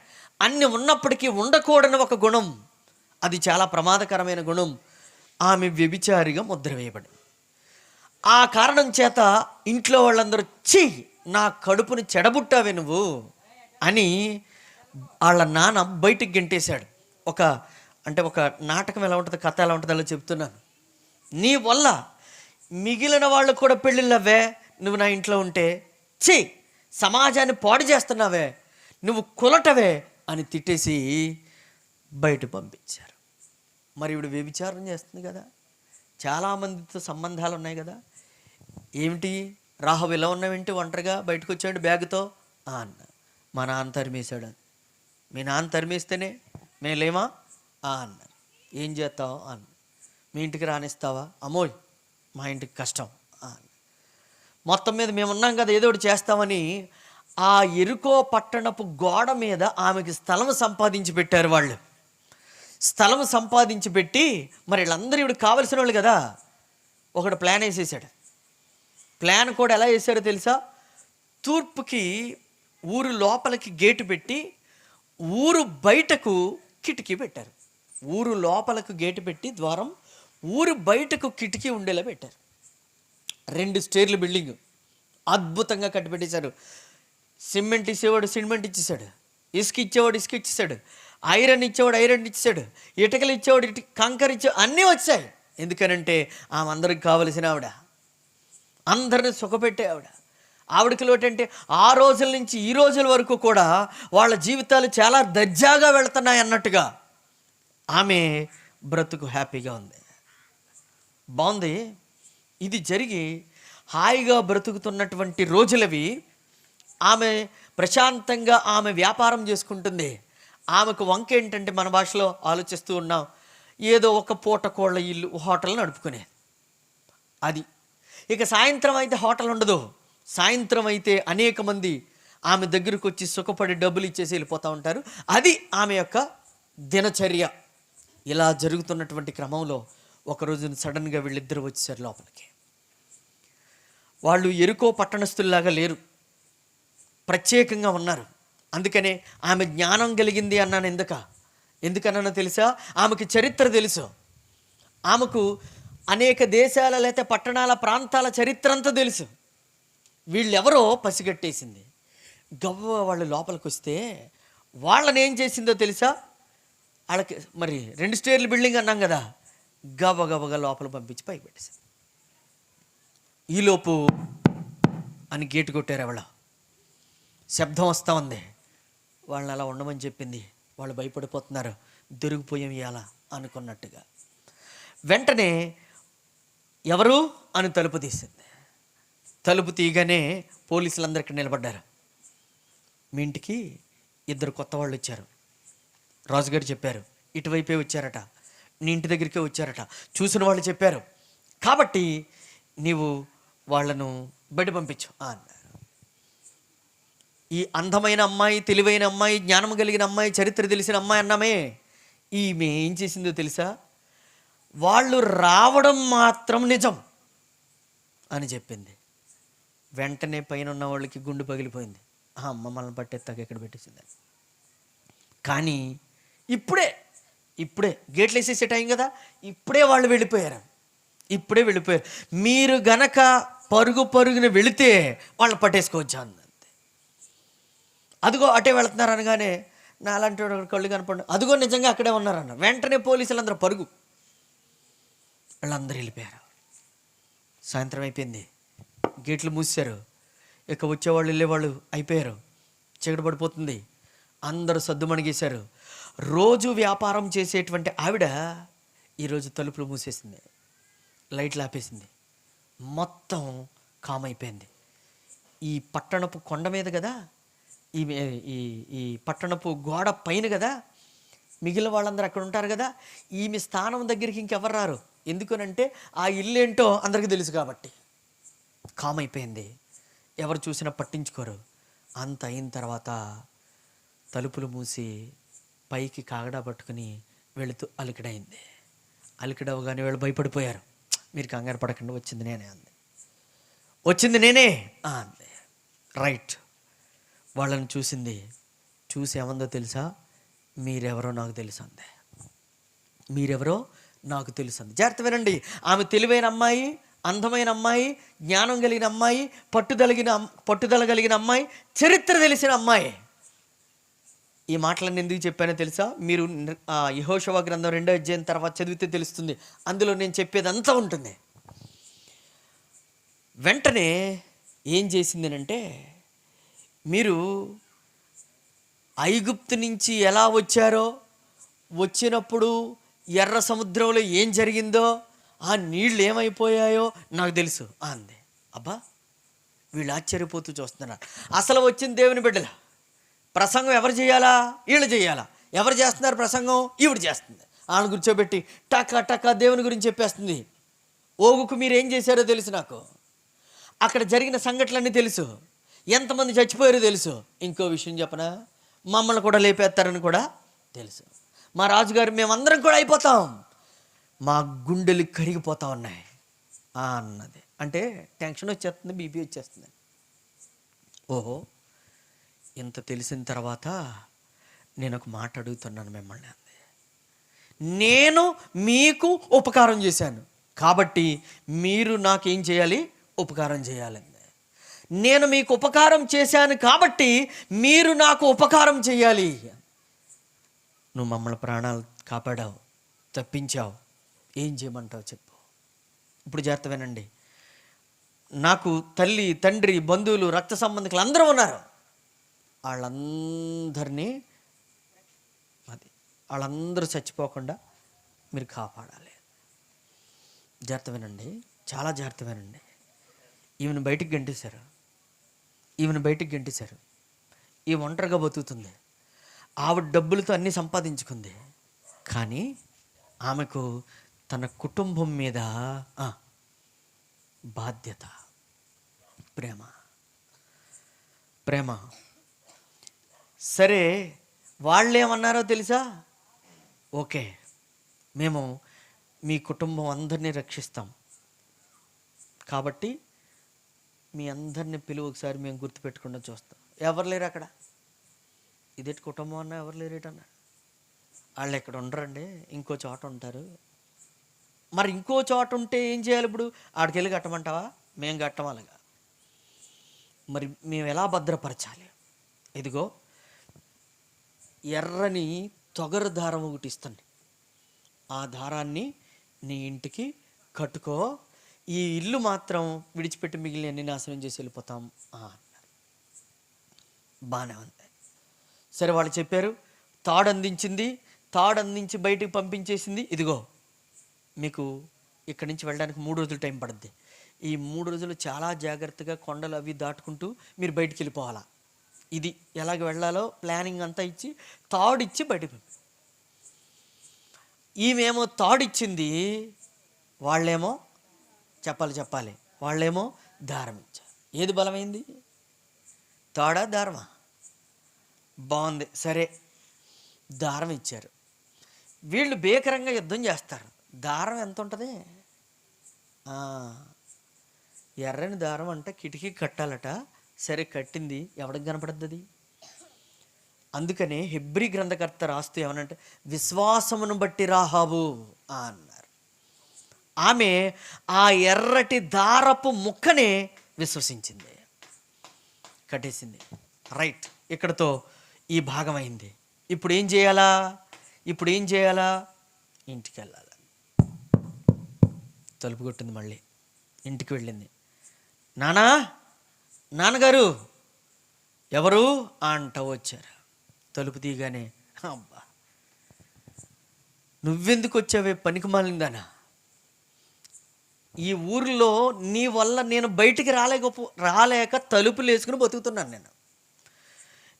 అన్ని ఉన్నప్పటికీ ఉండకూడని ఒక గుణం, అది చాలా ప్రమాదకరమైన గుణం. ఆమె వ్యభిచారిగా ముద్ర వేయబడి, ఆ కారణం చేత ఇంట్లో వాళ్ళందరూ ఛీ నా కడుపుని చెడబుట్టావే నువ్వు అని వాళ్ళ నాన్న బయటికి గెంటేశాడు. ఒక నాటకం ఎలా ఉంటుంది, కథ ఎలా ఉంటుంది అలా చెప్తున్నాను. నీ వల్ల మిగిలిన వాళ్ళు కూడా పెళ్ళిళ్ళవే, నువ్వు నా ఇంట్లో ఉంటే ఛీ సమాజాన్ని పాడు చేస్తున్నావే, నువ్వు కులటవే అని తిట్టేసి బయట పంపించారు. మరి ఇప్పుడు వ్యభిచారం చేస్తుంది కదా, చాలామందితో సంబంధాలు ఉన్నాయి కదా. ఏమిటి రాహబు ఇలా ఉన్నావేంటి, ఒంటరిగా బయటకు వచ్చాడు బ్యాగుతో అన్న. మా నాన్న తరిమేశాడు. మీ నాన్న తరిమేస్తేనే మేము లేమా అన్నారు. ఏం చేస్తావు అన్న. మీ ఇంటికి రానిస్తావా, అమ్మోయ్ మా ఇంటికి కష్టం అన్న. మొత్తం మీద మేము ఉన్నాం కదా ఏదో ఒకటి చేస్తామని ఆ ఎరుకో పట్టణపు గోడ మీద ఆమెకి స్థలం సంపాదించి పెట్టారు వాళ్ళు. స్థలం సంపాదించి పెట్టి మరి వీళ్ళందరూ ఇవిడికి కావలసిన వాళ్ళు కదా, ఒకడు ప్లాన్ వేసేసాడు. ప్లాన్ కూడా ఎలా వేసాడో తెలుసా, తూర్పుకి ఊరు లోపలికి గేటు పెట్టి ఊరు బయటకు కిటికీ పెట్టారు. ఊరు లోపలకు గేటు పెట్టి ద్వారం, ఊరు బయటకు కిటికీ ఉండేలా పెట్టారు. 2 స్టేర్లు బిల్డింగ్ అద్భుతంగా కట్టిపెట్టేశారు. సిమెంట్ ఇచ్చేవాడు సిమెంట్ ఇచ్చేసాడు, ఇసుక ఇచ్చేవాడు ఇసుక ఇచ్చేసాడు, ఐరన్ ఇచ్చేవాడు ఐరన్ ఇచ్చేసాడు, ఇటుకలు ఇచ్చేవాడు కంకర ఇచ్చేవాడు, అన్నీ వచ్చాయి. ఎందుకనంటే ఆమె అందరికి కావలసిన ఆవిడ, అందరిని సుఖపెట్టే ఆవిడకి లోటంటే ఆ రోజుల నుంచి ఈ రోజుల వరకు కూడా వాళ్ళ జీవితాలు చాలా దర్జాగా వెళుతున్నాయి అన్నట్టుగా ఆమె బ్రతుకు హ్యాపీగా ఉంది, బాగుంది. ఇది జరిగి హాయిగా బ్రతుకుతున్నటువంటి రోజులవి. ఆమె ప్రశాంతంగా ఆమె వ్యాపారం చేసుకుంటుంది. ఆమెకు వంక ఏంటంటే మన భాషలో ఆలోచిస్తూ ఉన్నాం, ఏదో ఒక పూట కోళ్ళ ఇల్లు హోటల్ నడుపుకునే అది. ఇక సాయంత్రం అయితే హోటల్ ఉండదు, సాయంత్రం అయితే అనేక మంది ఆమె దగ్గరకు వచ్చి సుఖపడి డబ్బులు ఇచ్చేసి వెళ్ళిపోతూ ఉంటారు. అది ఆమె యొక్క దినచర్య. ఇలా జరుగుతున్నటువంటి క్రమంలో ఒకరోజు సడన్గా వీళ్ళిద్దరు వచ్చేసారు లోపలికి. వాళ్ళు ఎరుకో పట్టణస్తుల్లాగా లేరు, ప్రత్యేకంగా ఉన్నారు. అందుకనే ఆమె జ్ఞానం కలిగింది అన్నాను. ఎందుకన్నానో తెలుసా, ఆమెకి చరిత్ర తెలుసు. ఆమెకు అనేక దేశాల లేకపోతే పట్టణాల ప్రాంతాల చరిత్ర అంతా తెలుసు. వీళ్ళెవరో పసిగట్టేసింది. గవ్వ వాళ్ళు లోపలికి వస్తే వాళ్ళని ఏం చేసిందో తెలుసా, వాళ్ళకి మరి 2 స్టేర్ల బిల్డింగ్ అన్నాం కదా, గబగబగా లోపల పంపించి పైకి పెట్టేసింది. ఈలోపు అని గేటు కొట్టారు. ఎవళ్ళ శబ్దం వస్తూ ఉంది. వాళ్ళని అలా ఉండమని చెప్పింది. వాళ్ళు భయపడిపోతున్నారు, దొరికిపోయాం ఇవాళ అనుకున్నట్టుగా. వెంటనే ఎవరు అని తలుపు తీసింది. తలుపు తీయగానే పోలీసులందరూ ఇక్కడ నిలబడ్డారు. మీ ఇంటికి 2 కొత్త వాళ్ళు వచ్చారు, రాజుగారు చెప్పారు, ఇటువైపే వచ్చారట, నీ ఇంటి దగ్గరికే వచ్చారట, చూసిన వాళ్ళు చెప్పారు, కాబట్టి నీవు వాళ్ళను బయట పంపించు అన్నారు. ఈ అందమైన అమ్మాయి, తెలివైన అమ్మాయి, జ్ఞానం కలిగిన అమ్మాయి, చరిత్ర తెలిసిన అమ్మాయి అన్నామే, ఈమె ఏం చేసిందో తెలుసా, వాళ్ళు రావడం మాత్రం నిజం అని చెప్పింది. వెంటనే పైన ఉన్న వాళ్ళకి గుండు పగిలిపోయింది. మమ్మల్ని పట్టేస్తాక ఎక్కడ పెట్టేసింది. కానీ ఇప్పుడే గేట్లు వేసేసే టైం కదా, ఇప్పుడే వాళ్ళు వెళ్ళిపోయారు. మీరు గనక పరుగున వెళితే వాళ్ళని పట్టేసుకోవచ్చు అంది. అదిగో అటే వెళుతున్నారు అనగానే నా అలాంటి కళ్ళు కనపడి, అదిగో నిజంగా అక్కడే ఉన్నారన్న. వెంటనే పోలీసులందరూ పరుగు, వాళ్ళందరూ వెళ్ళిపోయారు. సాయంత్రం అయిపోయింది, గేట్లు మూసారు. ఇక వచ్చేవాళ్ళు వెళ్ళేవాళ్ళు అయిపోయారు. చీకటి పడిపోతుంది, అందరూ సద్దుమణిగేశారు. రోజు వ్యాపారం చేసేటువంటి ఆవిడ ఈరోజు తలుపులు మూసేసింది, లైట్లు ఆపేసింది, మొత్తం కామైపోయింది. ఈ పట్టణపు కొండ మీద కదా, ఈ పట్టణపు గోడ పైన కదా, మిగిలిన వాళ్ళందరూ అక్కడ ఉంటారు కదా, ఈమె స్థానం దగ్గరికి ఇంకెవరు రారు. ఎందుకనంటే ఆ ఇల్లు ఏంటో అందరికీ తెలుసు కాబట్టి. కామ్ అయిపోయింది, ఎవరు చూసినా పట్టించుకోరు. అంత అయిన తర్వాత తలుపులు మూసి పైకి కాగడా పట్టుకుని వెళుతూ అలికిడైంది. అలికిడవగానే వీళ్ళు భయపడిపోయారు. మీరు కంగారు పడకండి, వచ్చింది నేనే అంది. వచ్చింది నేనే అంది. రైట్. వాళ్ళని చూసింది. చూసి ఏమందో తెలుసా? మీరెవరో నాకు తెలుసు అంది. మీరెవరో నాకు తెలుసు అంది. జాగ్రత్త వినండి. ఆమె తెలివైన అమ్మాయి, అందమైన అమ్మాయి, జ్ఞానం కలిగిన అమ్మాయి, పట్టుదల కలిగిన అమ్మాయి, చరిత్ర తెలిసిన అమ్మాయి. ఈ మాటలన్నీ ఎందుకు చెప్పానో తెలుసా? మీరు యెహోషువ గ్రంథం 2వ అధ్యాయం తర్వాత చదివితే తెలుస్తుంది. అందులో నేను చెప్పేదంతా ఉంటుంది. వెంటనే ఏం చేసింది అంటే, మీరు ఐగుప్తు నుంచి ఎలా వచ్చారో, వచ్చినప్పుడు ఎర్ర సముద్రంలో ఏం జరిగిందో, ఆ నీళ్ళు ఏమైపోయాయో నాకు తెలుసు అంది. అబ్బా, వీళ్ళు ఆశ్చర్యపోతూ చూస్తున్నారు. అసలు వచ్చిన దేవుని బిడ్డల ప్రసంగం ఎవరు చేయాలా? వీళ్ళు చేయాలా? ఎవరు చేస్తున్నారు ప్రసంగం? ఈవిడ చేస్తుంది. ఆమెను కూర్చోబెట్టి టకా టకా దేవుని గురించి చెప్పేస్తుంది. ఓగుకు మీరు ఏం చేశారో తెలుసు, నాకు అక్కడ జరిగిన సంఘటనలన్నీ తెలుసు, ఎంతమంది చచ్చిపోయారో తెలుసు. ఇంకో విషయం చెప్పనా? మమ్మల్ని కూడా లేపేస్తారని కూడా తెలుసు. మా రాజుగారు మేమందరం కూడా అయిపోతాం, మా గుండెలు కరిగిపోతా ఉన్నాయి అన్నది. అంటే టెన్షన్ వచ్చేస్తుంది, బీపీ వచ్చేస్తుంది. ఓహో, ఇంత తెలిసిన తర్వాత నేను ఒక మాట అడుగుతున్నాను మిమ్మల్ని అంది. నేను మీకు ఉపకారం చేశాను కాబట్టి మీరు నాకేం చేయాలి? ఉపకారం చేయాలండి. నేను మీకు ఉపకారం చేశాను కాబట్టి మీరు నాకు ఉపకారం చేయాలి. నువ్వు మమ్మల్ని ప్రాణాలు కాపాడావు, తప్పించావు, ఏం చేయమంటావు చెప్పు. ఇప్పుడు జాగ్రత్త వినండి. నాకు తల్లి, తండ్రి, బంధువులు, రక్త సంబంధికులు అందరూ ఉన్నారు. వాళ్ళందరూ చచ్చిపోకుండా మీరు కాపాడాలి. జాగ్రత్త వినండి, చాలా జాగ్రత్త వినండి. ఈమెను బయటికి గంటేశారు. ఈ ఒంటరిగా బతుకుతుంది. ఆవిడ డబ్బులతో అన్నీ సంపాదించుకుంది. కానీ ఆమెకు తన కుటుంబం మీద బాధ్యత, ప్రేమ. సరే, వాళ్ళు ఏమన్నారో తెలుసా? ఓకే, మేము మీ కుటుంబం అందరినీ రక్షిస్తాం కాబట్టి మీ అందరినీ పిలువ, ఒకసారి మేము గుర్తుపెట్టకుండా చూస్తాం. ఎవరు లేరు అక్కడ. ఇదేంటి కుటుంబం అన్నా ఎవరు లేరేటన్నా? వాళ్ళు ఎక్కడ ఉండరండి, ఇంకో చోట ఉంటారు. మరి ఇంకో చోట ఉంటే ఏం చేయాలి? ఇప్పుడు ఆడికి వెళ్ళి కట్టమంటావా? మేము కట్టం అలాగా. మరి మేము ఎలా భద్రపరచాలి? ఇదిగో ఎర్రని తొగరు దారం ఒకటి ఇస్తాను, ఆ దారాన్ని నీ ఇంటికి కట్టుకో, ఈ ఇల్లు మాత్రం విడిచిపెట్టి మిగిలిన అన్ని నాశనం చేసి వెళ్ళిపోతాం అన్నారు. బాగానే ఉంది. సరే, వాళ్ళు చెప్పారు. తాడు అందించి బయటికి పంపించేసింది. ఇదిగో మీకు ఇక్కడి నుంచి వెళ్ళడానికి 3 రోజులు టైం పడుద్ది. ఈ 3 రోజులు చాలా జాగ్రత్తగా కొండలు అవి దాటుకుంటూ మీరు బయటికి వెళ్ళిపోవాలా. ఇది ఎలాగ వెళ్ళాలో ప్లానింగ్ అంతా ఇచ్చి తాడిచ్చి బయటకు. ఈమెమో తాడిచ్చింది, వాళ్ళేమో చెప్పాలి వాళ్ళేమో దారం ఇచ్చారు. ఏది బలమైంది? తాడా దారమా? బాగుంది. సరే, దారం ఇచ్చారు. వీళ్ళు భీకరంగా యుద్ధం చేస్తారు. దారం ఎంత ఉంటుంది? ఎర్రని దారం అంటే కిటికీ కట్టాలట. సరే, కట్టింది. ఎవరికి కనపడుతుంది? అందుకనే హెబ్రీ గ్రంథకర్త రాస్తూ ఏమనంటే, విశ్వాసమును బట్టి రాహాబు అన్నారు. ఆమె ఆ ఎర్రటి దారపు ముక్కనే విశ్వసించింది, కట్టేసింది. రైట్, ఇక్కడతో ఈ భాగం అయింది. ఇప్పుడు ఏం చేయాలా? ఇంటికి వెళ్ళాలి. తలుపు కొట్టింది. మళ్ళీ ఇంటికి వెళ్ళింది. నాన్నగారు ఎవరు అంట వచ్చారు. తలుపు తీయగానే, అబ్బా నువ్వెందుకు వచ్చావే పనికిమాలిందానా? ఈ ఊరిలో నీ వల్ల నేను బయటికి రాలేక తలుపులు వేసుకుని బతుకుతున్నాను. నేను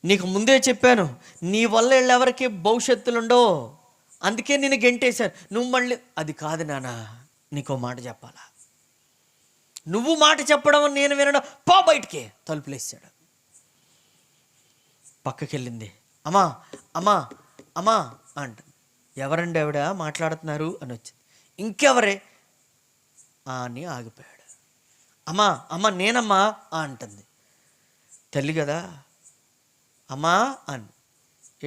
నీకు ముందే చెప్పాను, నీ వల్ల వీళ్ళెవరికి భవిష్యత్తులుండో, అందుకే నేను గెంటేశాను. నువ్వు మళ్ళీ అది కాదు నాన్న, నీకో మాట చెప్పాలా, నువ్వు మాట చెప్పడం నేను వినడం, పో బయటికి. తలుపులేసాడు. పక్కకి వెళ్ళింది. అమ్మా అమ్మా అమ్మా అంట. ఎవరండి ఆవిడ మాట్లాడుతున్నారు అని వచ్చింది. ఇంకెవరే అని ఆగిపోయాడు. అమ్మా అమ్మ నేనమ్మా అంటుంది. తల్లి కదా. అమ్మా అని.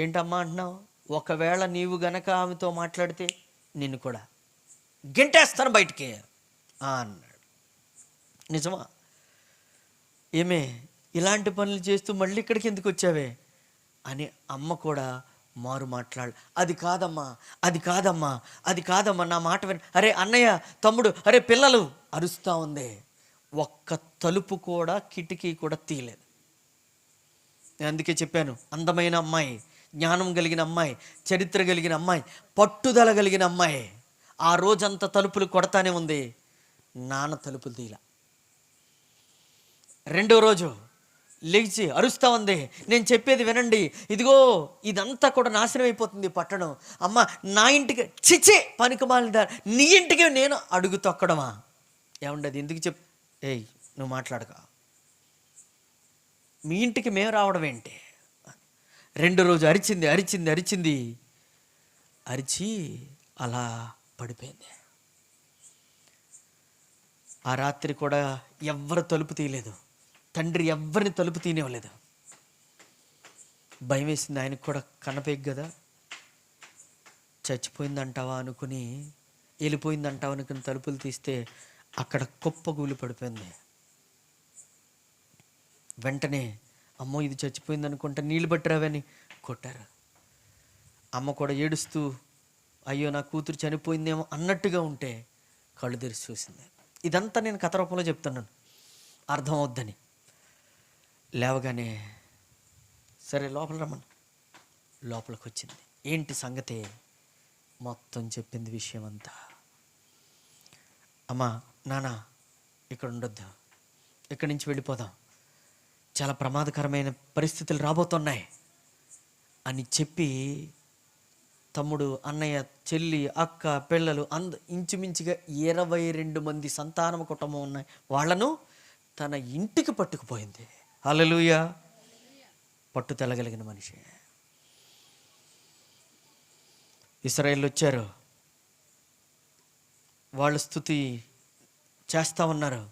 ఏంటమ్మా అంటున్నావు? ఒకవేళ నీవు గనక ఆమెతో మాట్లాడితే నిన్ను కూడా గెంటేస్తాను బయటికి అన్నాడు. నిజమా? ఏమే ఇలాంటి పనులు చేస్తూ మళ్ళీ ఇక్కడికి ఎందుకు వచ్చావే అని అమ్మ కూడా మారు మాట్లాడు. అది కాదమ్మా, అది కాదమ్మా, అది కాదమ్మా, నా మాట విన. అరే అన్నయ్య, తమ్ముడు, అరే పిల్లలు అరుస్తూ ఉంది. ఒక్క తలుపు కూడా కిటికీ కూడా తీయలేదు. నేను అందుకే చెప్పాను, అందమైన అమ్మాయి, జ్ఞానం కలిగిన అమ్మాయి, చరిత్ర కలిగిన అమ్మాయి, పట్టుదల కలిగిన అమ్మాయి. ఆ రోజంతా తలుపులు కొడతానే ఉంది. నాన్న తలుపులు తీల. రెండో రోజు లేచి అరుస్తూ ఉంది, నేను చెప్పేది వినండి, ఇదిగో ఇదంతా కూడా నాశనం అయిపోతుంది పట్టణం. అమ్మ నా ఇంటికి చిచ్చే పనికిమాలిన నీ ఇంటికి నేను అడుగు తొక్కడమా? ఏమండది ఎందుకు ఏయ్ నువ్వు మాట్లాడక, మీ ఇంటికి మేము రావడం ఏంటి? రెండో రోజు అరిచింది అరిచింది అరిచింది, అరిచి అలా పడిపోయింది. ఆ రాత్రి కూడా ఎవ్వరు తలుపు తీయలేదు. తండ్రి ఎవరిని తలుపు తీయనివ్వలేదు. భయం వేసింది ఆయనకు కూడా. కనపేగ్ కదా, చచ్చిపోయిందంటావా అనుకుని, వెళ్ళిపోయిందంటావా అనుకుని తలుపులు తీస్తే అక్కడ కుప్పగూలి పడిపోయింది. వెంటనే అమ్మో ఇది చచ్చిపోయింది అనుకుంటా నీళ్ళు పట్టిరావని కొట్టారు. అమ్మ కూడా ఏడుస్తూ అయ్యో నా కూతురు చనిపోయిందేమో అన్నట్టుగా ఉంటే కళ్ళు తెరిచి చూసింది. ఇదంతా నేను కథ రూపంలో చెప్తున్నాను, అర్థం అవుద్దని. లేవగానే సరే లోపల రమ్మని, లోపలికి వచ్చింది. ఏంటి సంగతి మొత్తం చెప్పింది విషయం అంతా. అమ్మా నాన్న ఇక్కడ ఉండొద్దు, ఇక్కడి నుంచి వెళ్ళిపోదాం, చాలా ప్రమాదకరమైన పరిస్థితులు రాబోతున్నాయి అని చెప్పి తమ్ముడు, అన్నయ్య, చెల్లి, అక్క, పిల్లలు ఇంచుమించుగా 22 మంది సంతానం కుటుంబం ఉన్నాయి, వాళ్ళను తన ఇంటికి పట్టుకుపోయింది. హల్లెలూయా. పట్టు తెలగలిగిన మనిషి. ఇశ్రాయేలు వచ్చారు, వాళ్ళు స్తుతి చేస్తూ ఉన్నారు.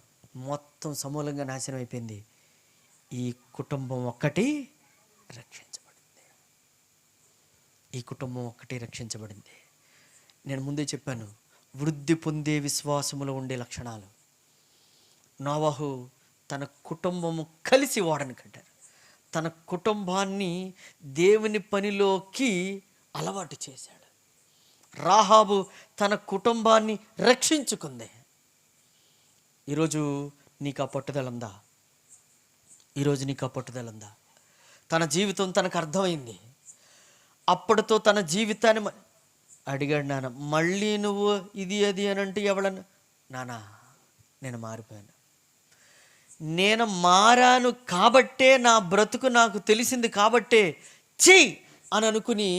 మొత్తం సమూలంగా నాశనం అయిపోయింది. ఈ కుటుంబం ఒక్కటి రక్షించబడింది. ఈ కుటుంబం ఒక్కటి రక్షించబడింది. నేను ముందే చెప్పాను, వృద్ధి పొందే విశ్వాసములో ఉండే లక్షణాలు. నోవహు తన కుటుంబము కలిసి ఓడని కట్టారు. తన కుటుంబాన్ని దేవుని పనిలోకి అలవాటు చేశాడు. రాహాబు తన కుటుంబాన్ని రక్షించుకుంది. ఈరోజు నీకు ఆ పట్టుదల ఉందా? ఈరోజు నీకు ఆ పట్టుదల ఉందా? తన జీవితం తనకు అర్థమైంది. అప్పటితో తన జీవితాన్ని అడిగాడు. నాన్న మళ్ళీ నువ్వు ఇది అది అని అంటే ఎవడన్నా, నాన్న నేను మారిపోయాను, నేను మారాను కాబట్టే నా బ్రతుకు నాకు తెలిసింది కాబట్టే చెయ్యి అని అనుకుని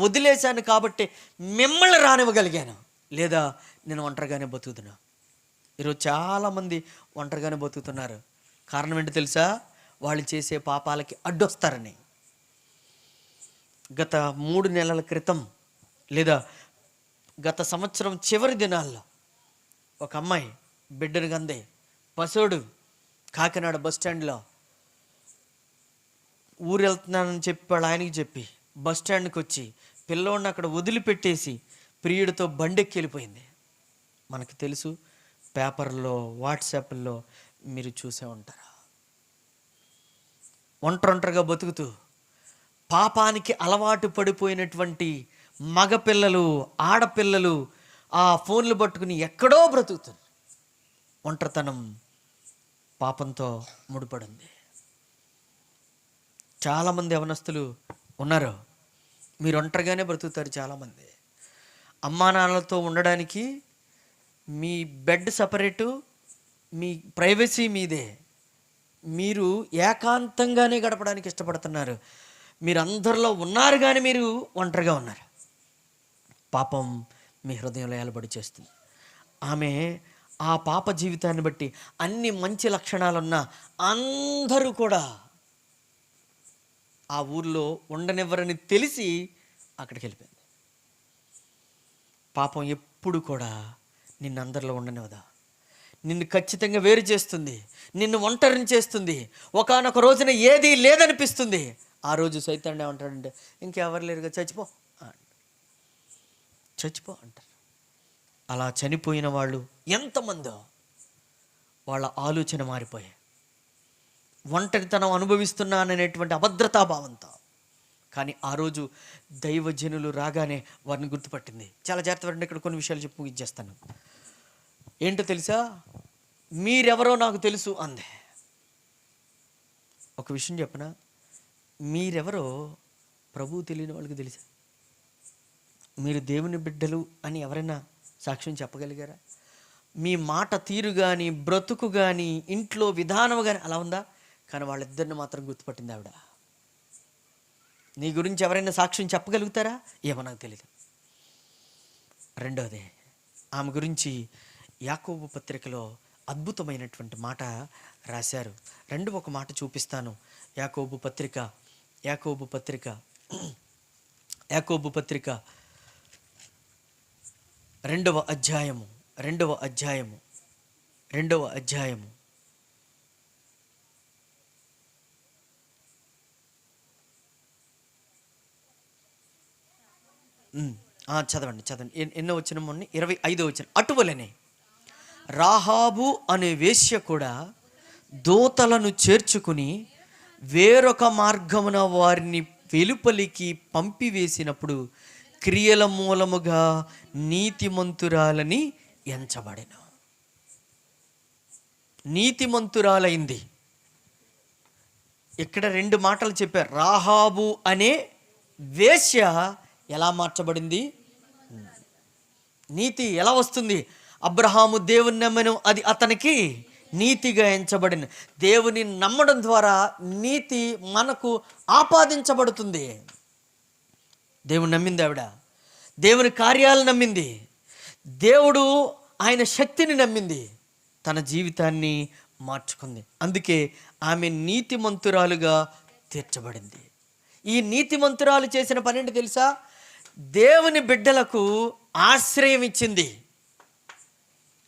వదిలేశాను కాబట్టే మిమ్మల్ని రానివ్వగలిగాను, లేదా నేను ఒంటరిగానే బతుకుతున్నా. ఈరోజు చాలామంది ఒంటరిగానే బతుకుతున్నారు. కారణం ఏంటో తెలుసా? వాళ్ళు చేసే పాపాలకి అడ్డొస్తారని. గత 3 నెలల క్రితం లేదా గత సంవత్సరం చివరి దినాల్లో ఒక అమ్మాయి బిడ్డను గందే పసోడు కాకినాడ బస్ స్టాండ్లో ఊరు వెళ్తున్నానని చెప్పి వాళ్ళ ఆయనకి చెప్పి బస్ స్టాండ్కి వచ్చి పిల్లోడిని అక్కడ వదిలిపెట్టేసి ప్రియుడితో బండెక్కి వెళ్ళిపోయింది. మనకు తెలుసు, పేపర్లో వాట్సాప్లో మీరు చూసే ఉంటారా. ఒంటరిగా బతుకుతూ పాపానికి అలవాటు పడిపోయినటువంటి మగపిల్లలు, ఆడపిల్లలు ఆ ఫోన్లు పట్టుకుని ఎక్కడో బ్రతుకుతారు. ఒంటరితనం పాపంతో ముడిపడింది. చాలామంది యవనస్తులు ఉన్నారు, మీరు ఒంటరిగానే బ్రతుకుతారు. చాలామంది అమ్మా నాన్నలతో ఉండడానికి మీ బెడ్ సపరేటు, మీ ప్రైవసీ మీదే, మీరు ఏకాంతంగానే గడపడానికి ఇష్టపడుతున్నారు. మీరు అందరిలో ఉన్నారు కానీ మీరు ఒంటరిగా ఉన్నారు. పాపం మీ హృదయంలో ఏలబడి చేస్తుంది. ఆమె ఆ పాప జీవితాన్ని బట్టి అన్ని మంచి లక్షణాలున్న అందరూ కూడా ఆ ఊర్లో ఉండనివ్వరని తెలిసి అక్కడికి వెళ్ళిపోయింది. పాపం ఎప్పుడు కూడా నిన్ను అందరిలో ఉండనివ్వదా, నిన్ను ఖచ్చితంగా వేరు చేస్తుంది, నిన్ను ఒంటరిని చేస్తుంది. ఒకానొక రోజున ఏదీ లేదనిపిస్తుంది. ఆ రోజు సైతాన్ని ఏమంటాడంటే, ఇంకెవరు లేరుగా, చచ్చిపో చచ్చిపో అంటారు. అలా చనిపోయిన వాళ్ళు ఎంతమందో వాళ్ళ ఆలోచన మారిపోయాయి. ఒంటరితనం అనుభవిస్తున్నాననేటువంటి అభద్రతాభావంతో. కానీ ఆ రోజు దైవజనులు రాగానే వారిని గుర్తుపట్టింది. చాలా జాగ్రత్తగా ఇక్కడ కొన్ని విషయాలు చెప్పి ముగించేస్తాను. ఏంటో తెలుసా, మీరెవరో నాకు తెలుసు అందే. ఒక విషయం చెప్పనా, మీరెవరో ప్రభువు తెలియని వాళ్ళకి తెలుసా? మీరు దేవుని బిడ్డలు అని ఎవరైనా సాక్ష్యం చెప్పగలిగారా? మీ మాట తీరు కానీ, బ్రతుకు కానీ, ఇంట్లో విధానం కానీ అలా ఉందా? కానీ వాళ్ళిద్దరిని మాత్రం గుర్తుపట్టింది ఆవిడ. నీ గురించి ఎవరైనా సాక్ష్యం చెప్పగలుగుతారా? ఏమో నాకు తెలియదు. రెండోది, ఆమె గురించి యాకోబు పత్రికలో అద్భుతమైనటువంటి మాట రాశారు. ఒక మాట చూపిస్తాను. యాకోబు పత్రిక 2వ అధ్యాయము చదవండి. ఎన్నో వచనం? 25వ వచనం. అటువలనే రాహాబు అనే వేశ్య కూడా దూతలను చేర్చుకుని వేరొక మార్గమున వారిని వెలుపలికి పంపివేసినప్పుడు క్రియల మూలముగా నీతిమంతురాలని ఎంచబడెను. నీతిమంతురాలైంది. ఇక్కడ 2 మాటలు చెప్పారు. రాహాబు అనే వేశ్య ఎలా మార్చబడింది? నీతి ఎలా వస్తుంది? అబ్రహాము దేవుని నమ్మను, అది అతనికి నీతిగా ఎంచబడింది. దేవుని నమ్మడం ద్వారా నీతి మనకు ఆపాదించబడుతుంది. దేవుని నమ్మింది ఆవిడ, దేవుని కార్యాలు నమ్మింది, దేవుడు ఆయన శక్తిని నమ్మింది, తన జీవితాన్ని మార్చుకుంది. అందుకే ఆమె నీతిమంతురాలుగా తీర్చబడింది. ఈ నీతిమంతురాలు చేసిన పని ఏంటి తెలుసా? దేవుని బిడ్డలకు ఆశ్రయం ఇచ్చింది.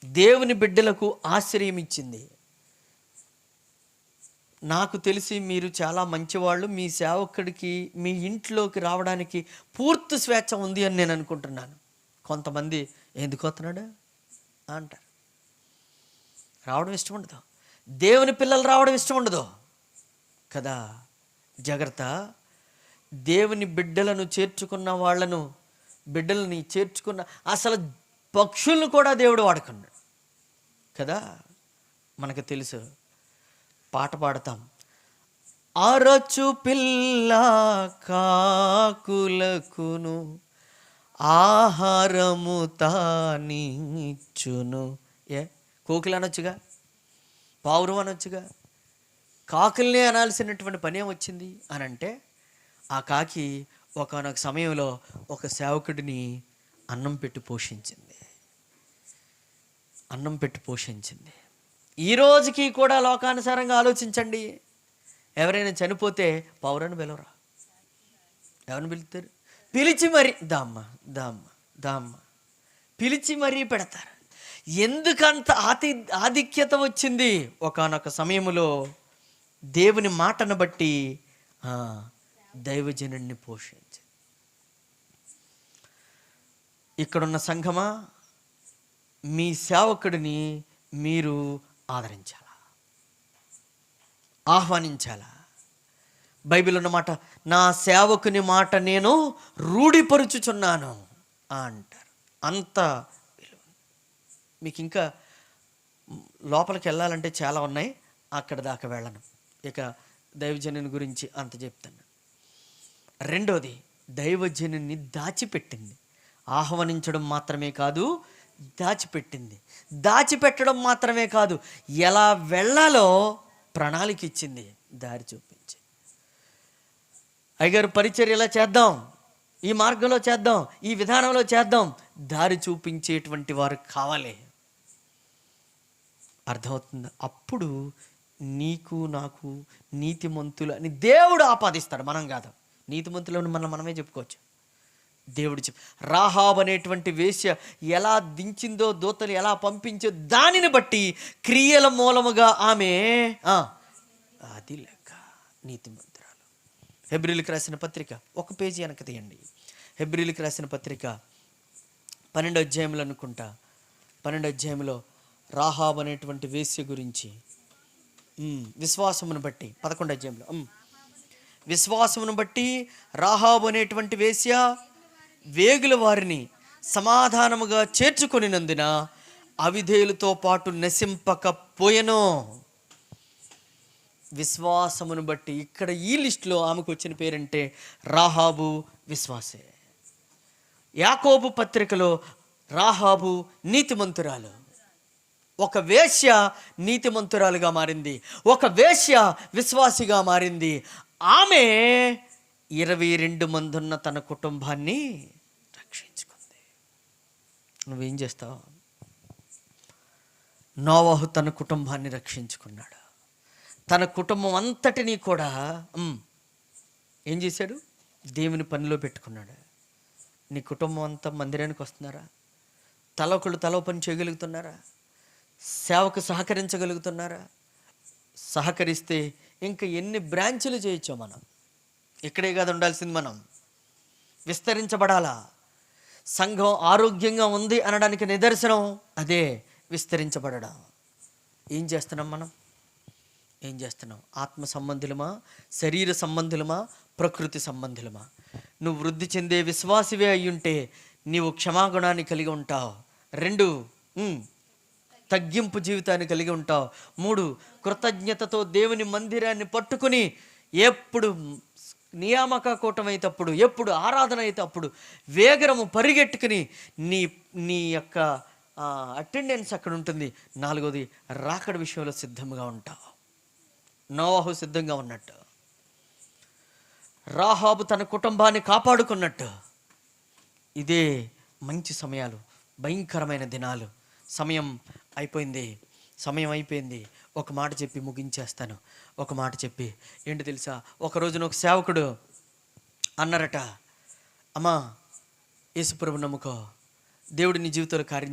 దేవుని బిడ్డలకు ఆశ్రయం ఇచ్చింది. నాకు తెలిసి మీరు చాలా మంచివాళ్ళు, మీ సేవకుడికి మీ ఇంట్లోకి రావడానికి పూర్తి స్వేచ్ఛ ఉంది అని నేను అనుకుంటున్నాను. కొంతమంది ఎందుకు వస్తున్నాడు అంటారు. రావడం ఇష్టం ఉండదు, దేవుని పిల్లలు రావడం ఇష్టం ఉండదు కదా. జాగ్రత్త. దేవుని బిడ్డలను చేర్చుకున్న వాళ్ళను, బిడ్డలని చేర్చుకున్న అసలు పక్షులను కూడా దేవుడు వాడుకున్నాడు కదా. మనకు తెలుసు, పాట పాడతాం. అరచు పిల్ల కాకులకును ఆహారము తానిచ్చును. కోకిలు అనొచ్చుగా, పావురం అనొచ్చుగా, కాకుల్ని అనాల్సినటువంటి పని ఏమొచ్చింది అని అంటే, ఆ కాకి ఒకానొక సమయంలో ఒక సేవకుడిని అన్నం పెట్టి పోషించింది. ఈ రోజుకి కూడా లోకానుసారంగా ఆలోచించండి. ఎవరైనా చనిపోతే పౌరాన్ని పిలవరా? ఎవరిని పిలుస్తారు? పిలిచి మరీ దామ్మ పిలిచి మరీ పెడతారు. ఎందుకంత ఆధిక్యత వచ్చింది? ఒకానొక సమయంలో దేవుని మాటను బట్టి దైవజనుడిని పోషించి. ఇక్కడున్న సంఘమా, మీ సేవకుడిని మీరు ఆదరించాలా, ఆహ్వానించాలా? బైబిల్ ఉన్నమాట, నా సేవకుని మాట నేను రూఢిపరుచుచున్నాను అంటారు. అంత మీకు ఇంకా లోపలికి వెళ్ళాలంటే చాలా ఉన్నాయి, అక్కడ దాకా వెళ్ళను. ఇక దైవజనుని గురించి అంత చెప్తాను. రెండోది, దైవజనుని దాచిపెట్టింది. ఆహ్వానించడం మాత్రమే కాదు, దాచిపెట్టడం మాత్రమే కాదు, ఎలా వెళ్ళాలో ప్రణాళిక ఇచ్చింది, దారి చూపించి. అయ్యగారు పరిచర్య ఇలా చేద్దాం, ఈ మార్గంలో చేద్దాం, ఈ విధానంలో చేద్దాం, దారి చూపించేటువంటి వారు కావాలి. అర్థమవుతుంది. అప్పుడు నీకు నాకు నీతిమంతులు అని దేవుడు ఆపాదిస్తాడు, మనం కాదు. నీతిమంతులను మనమే చెప్పుకోవచ్చు. దేవుడు రాహాబు అనేటువంటి వేశ్య ఎలా దించిందో, దూతలు ఎలా పంపించో దానిని బట్టి క్రియల మూలముగా ఆమె అది లెక్క నీతిమంతురాలు. హెబ్రీయులకు రాసిన పత్రిక ఒక పేజీ వెనక తీయండి. హెబ్రీయులకు రాసిన పత్రిక 12వ అధ్యాయంలో అనుకుంటా, 12వ అధ్యాయంలో రాహాబు అనేటువంటి వేశ్య గురించి విశ్వాసమును బట్టి 11వ అధ్యాయంలో విశ్వాసమును బట్టి రాహాబు అనేటువంటి వేశ్య వేగుల వారిని సమాధానముగా చేర్చుకొనినందున అవిధేయులతో పాటు నశింపకపోయెను. విశ్వాసమును బట్టి ఇక్కడ ఈ లిస్టులో ఆమెకు వచ్చిన పేరంటే రాహాబు విశ్వాసే. యాకోబు పత్రికలో రాహాబు నీతిమంతురాలు. ఒక వేశ్య నీతిమంతురాలుగా మారింది, ఒక వేశ్య విశ్వాసిగా మారింది. ఆమె 22 మంది ఉన్న తన కుటుంబాన్ని రక్షించుకుంది. నువ్వేం చేస్తావు? నోవహు తన కుటుంబాన్ని రక్షించుకున్నాడు. తన కుటుంబం అంతటినీ కూడా ఏం చేశాడు? దేవుని పనిలో పెట్టుకున్నాడు. నీ కుటుంబం అంతా మందిరానికి వస్తున్నారా? తలొకళ్ళు తల పని చేయగలుగుతున్నారా? సేవకు సహకరించగలుగుతున్నారా? సహకరిస్తే ఇంకా ఎన్ని బ్రాంచులు చేయొచ్చో. మనం ఇక్కడే కాదు ఉండాల్సింది, మనం విస్తరించబడాలా. సంఘం ఆరోగ్యంగా ఉంది అనడానికి నిదర్శనం అదే, విస్తరించబడడం. ఏం చేస్తున్నాం మనం? ఏం చేస్తున్నాం? ఆత్మ సంబంధులమా, శరీర సంబంధులమా, ప్రకృతి సంబంధులమా? నువ్వు వృద్ధి చెందే విశ్వాసివే అయ్యుంటే నీవు క్షమాగుణాన్ని కలిగి ఉంటావు. 2 తగ్గింపు జీవితాన్ని కలిగి ఉంటావు. 3 కృతజ్ఞతతో దేవుని మందిరాన్ని పట్టుకుని ఎప్పుడు నియామక కూటం అయితప్పుడు, ఎప్పుడు ఆరాధన అయితే అప్పుడు వేగరము పరిగెట్టుకుని నీ యొక్క అటెండెన్స్ అక్కడ ఉంటుంది. 4వది రాకడ విషయంలో సిద్ధంగా ఉంటావు. నోవహు సిద్ధంగా ఉన్నట్టు, రాహాబు తన కుటుంబాన్ని కాపాడుకున్నట్టు. ఇదే మంచి సమయాలు, భయంకరమైన దినాలు. సమయం అయిపోయింది. ఒక మాట చెప్పి ముగించేస్తాను. ఒక మాట చెప్పి ఏంటి తెలుసా? ఒక రోజున ఒక సేవకుడు అన్నారట, అమ్మా యేసుప్రభు నమ్ముకో, దేవుడు నీ జీవితంలో కార్యం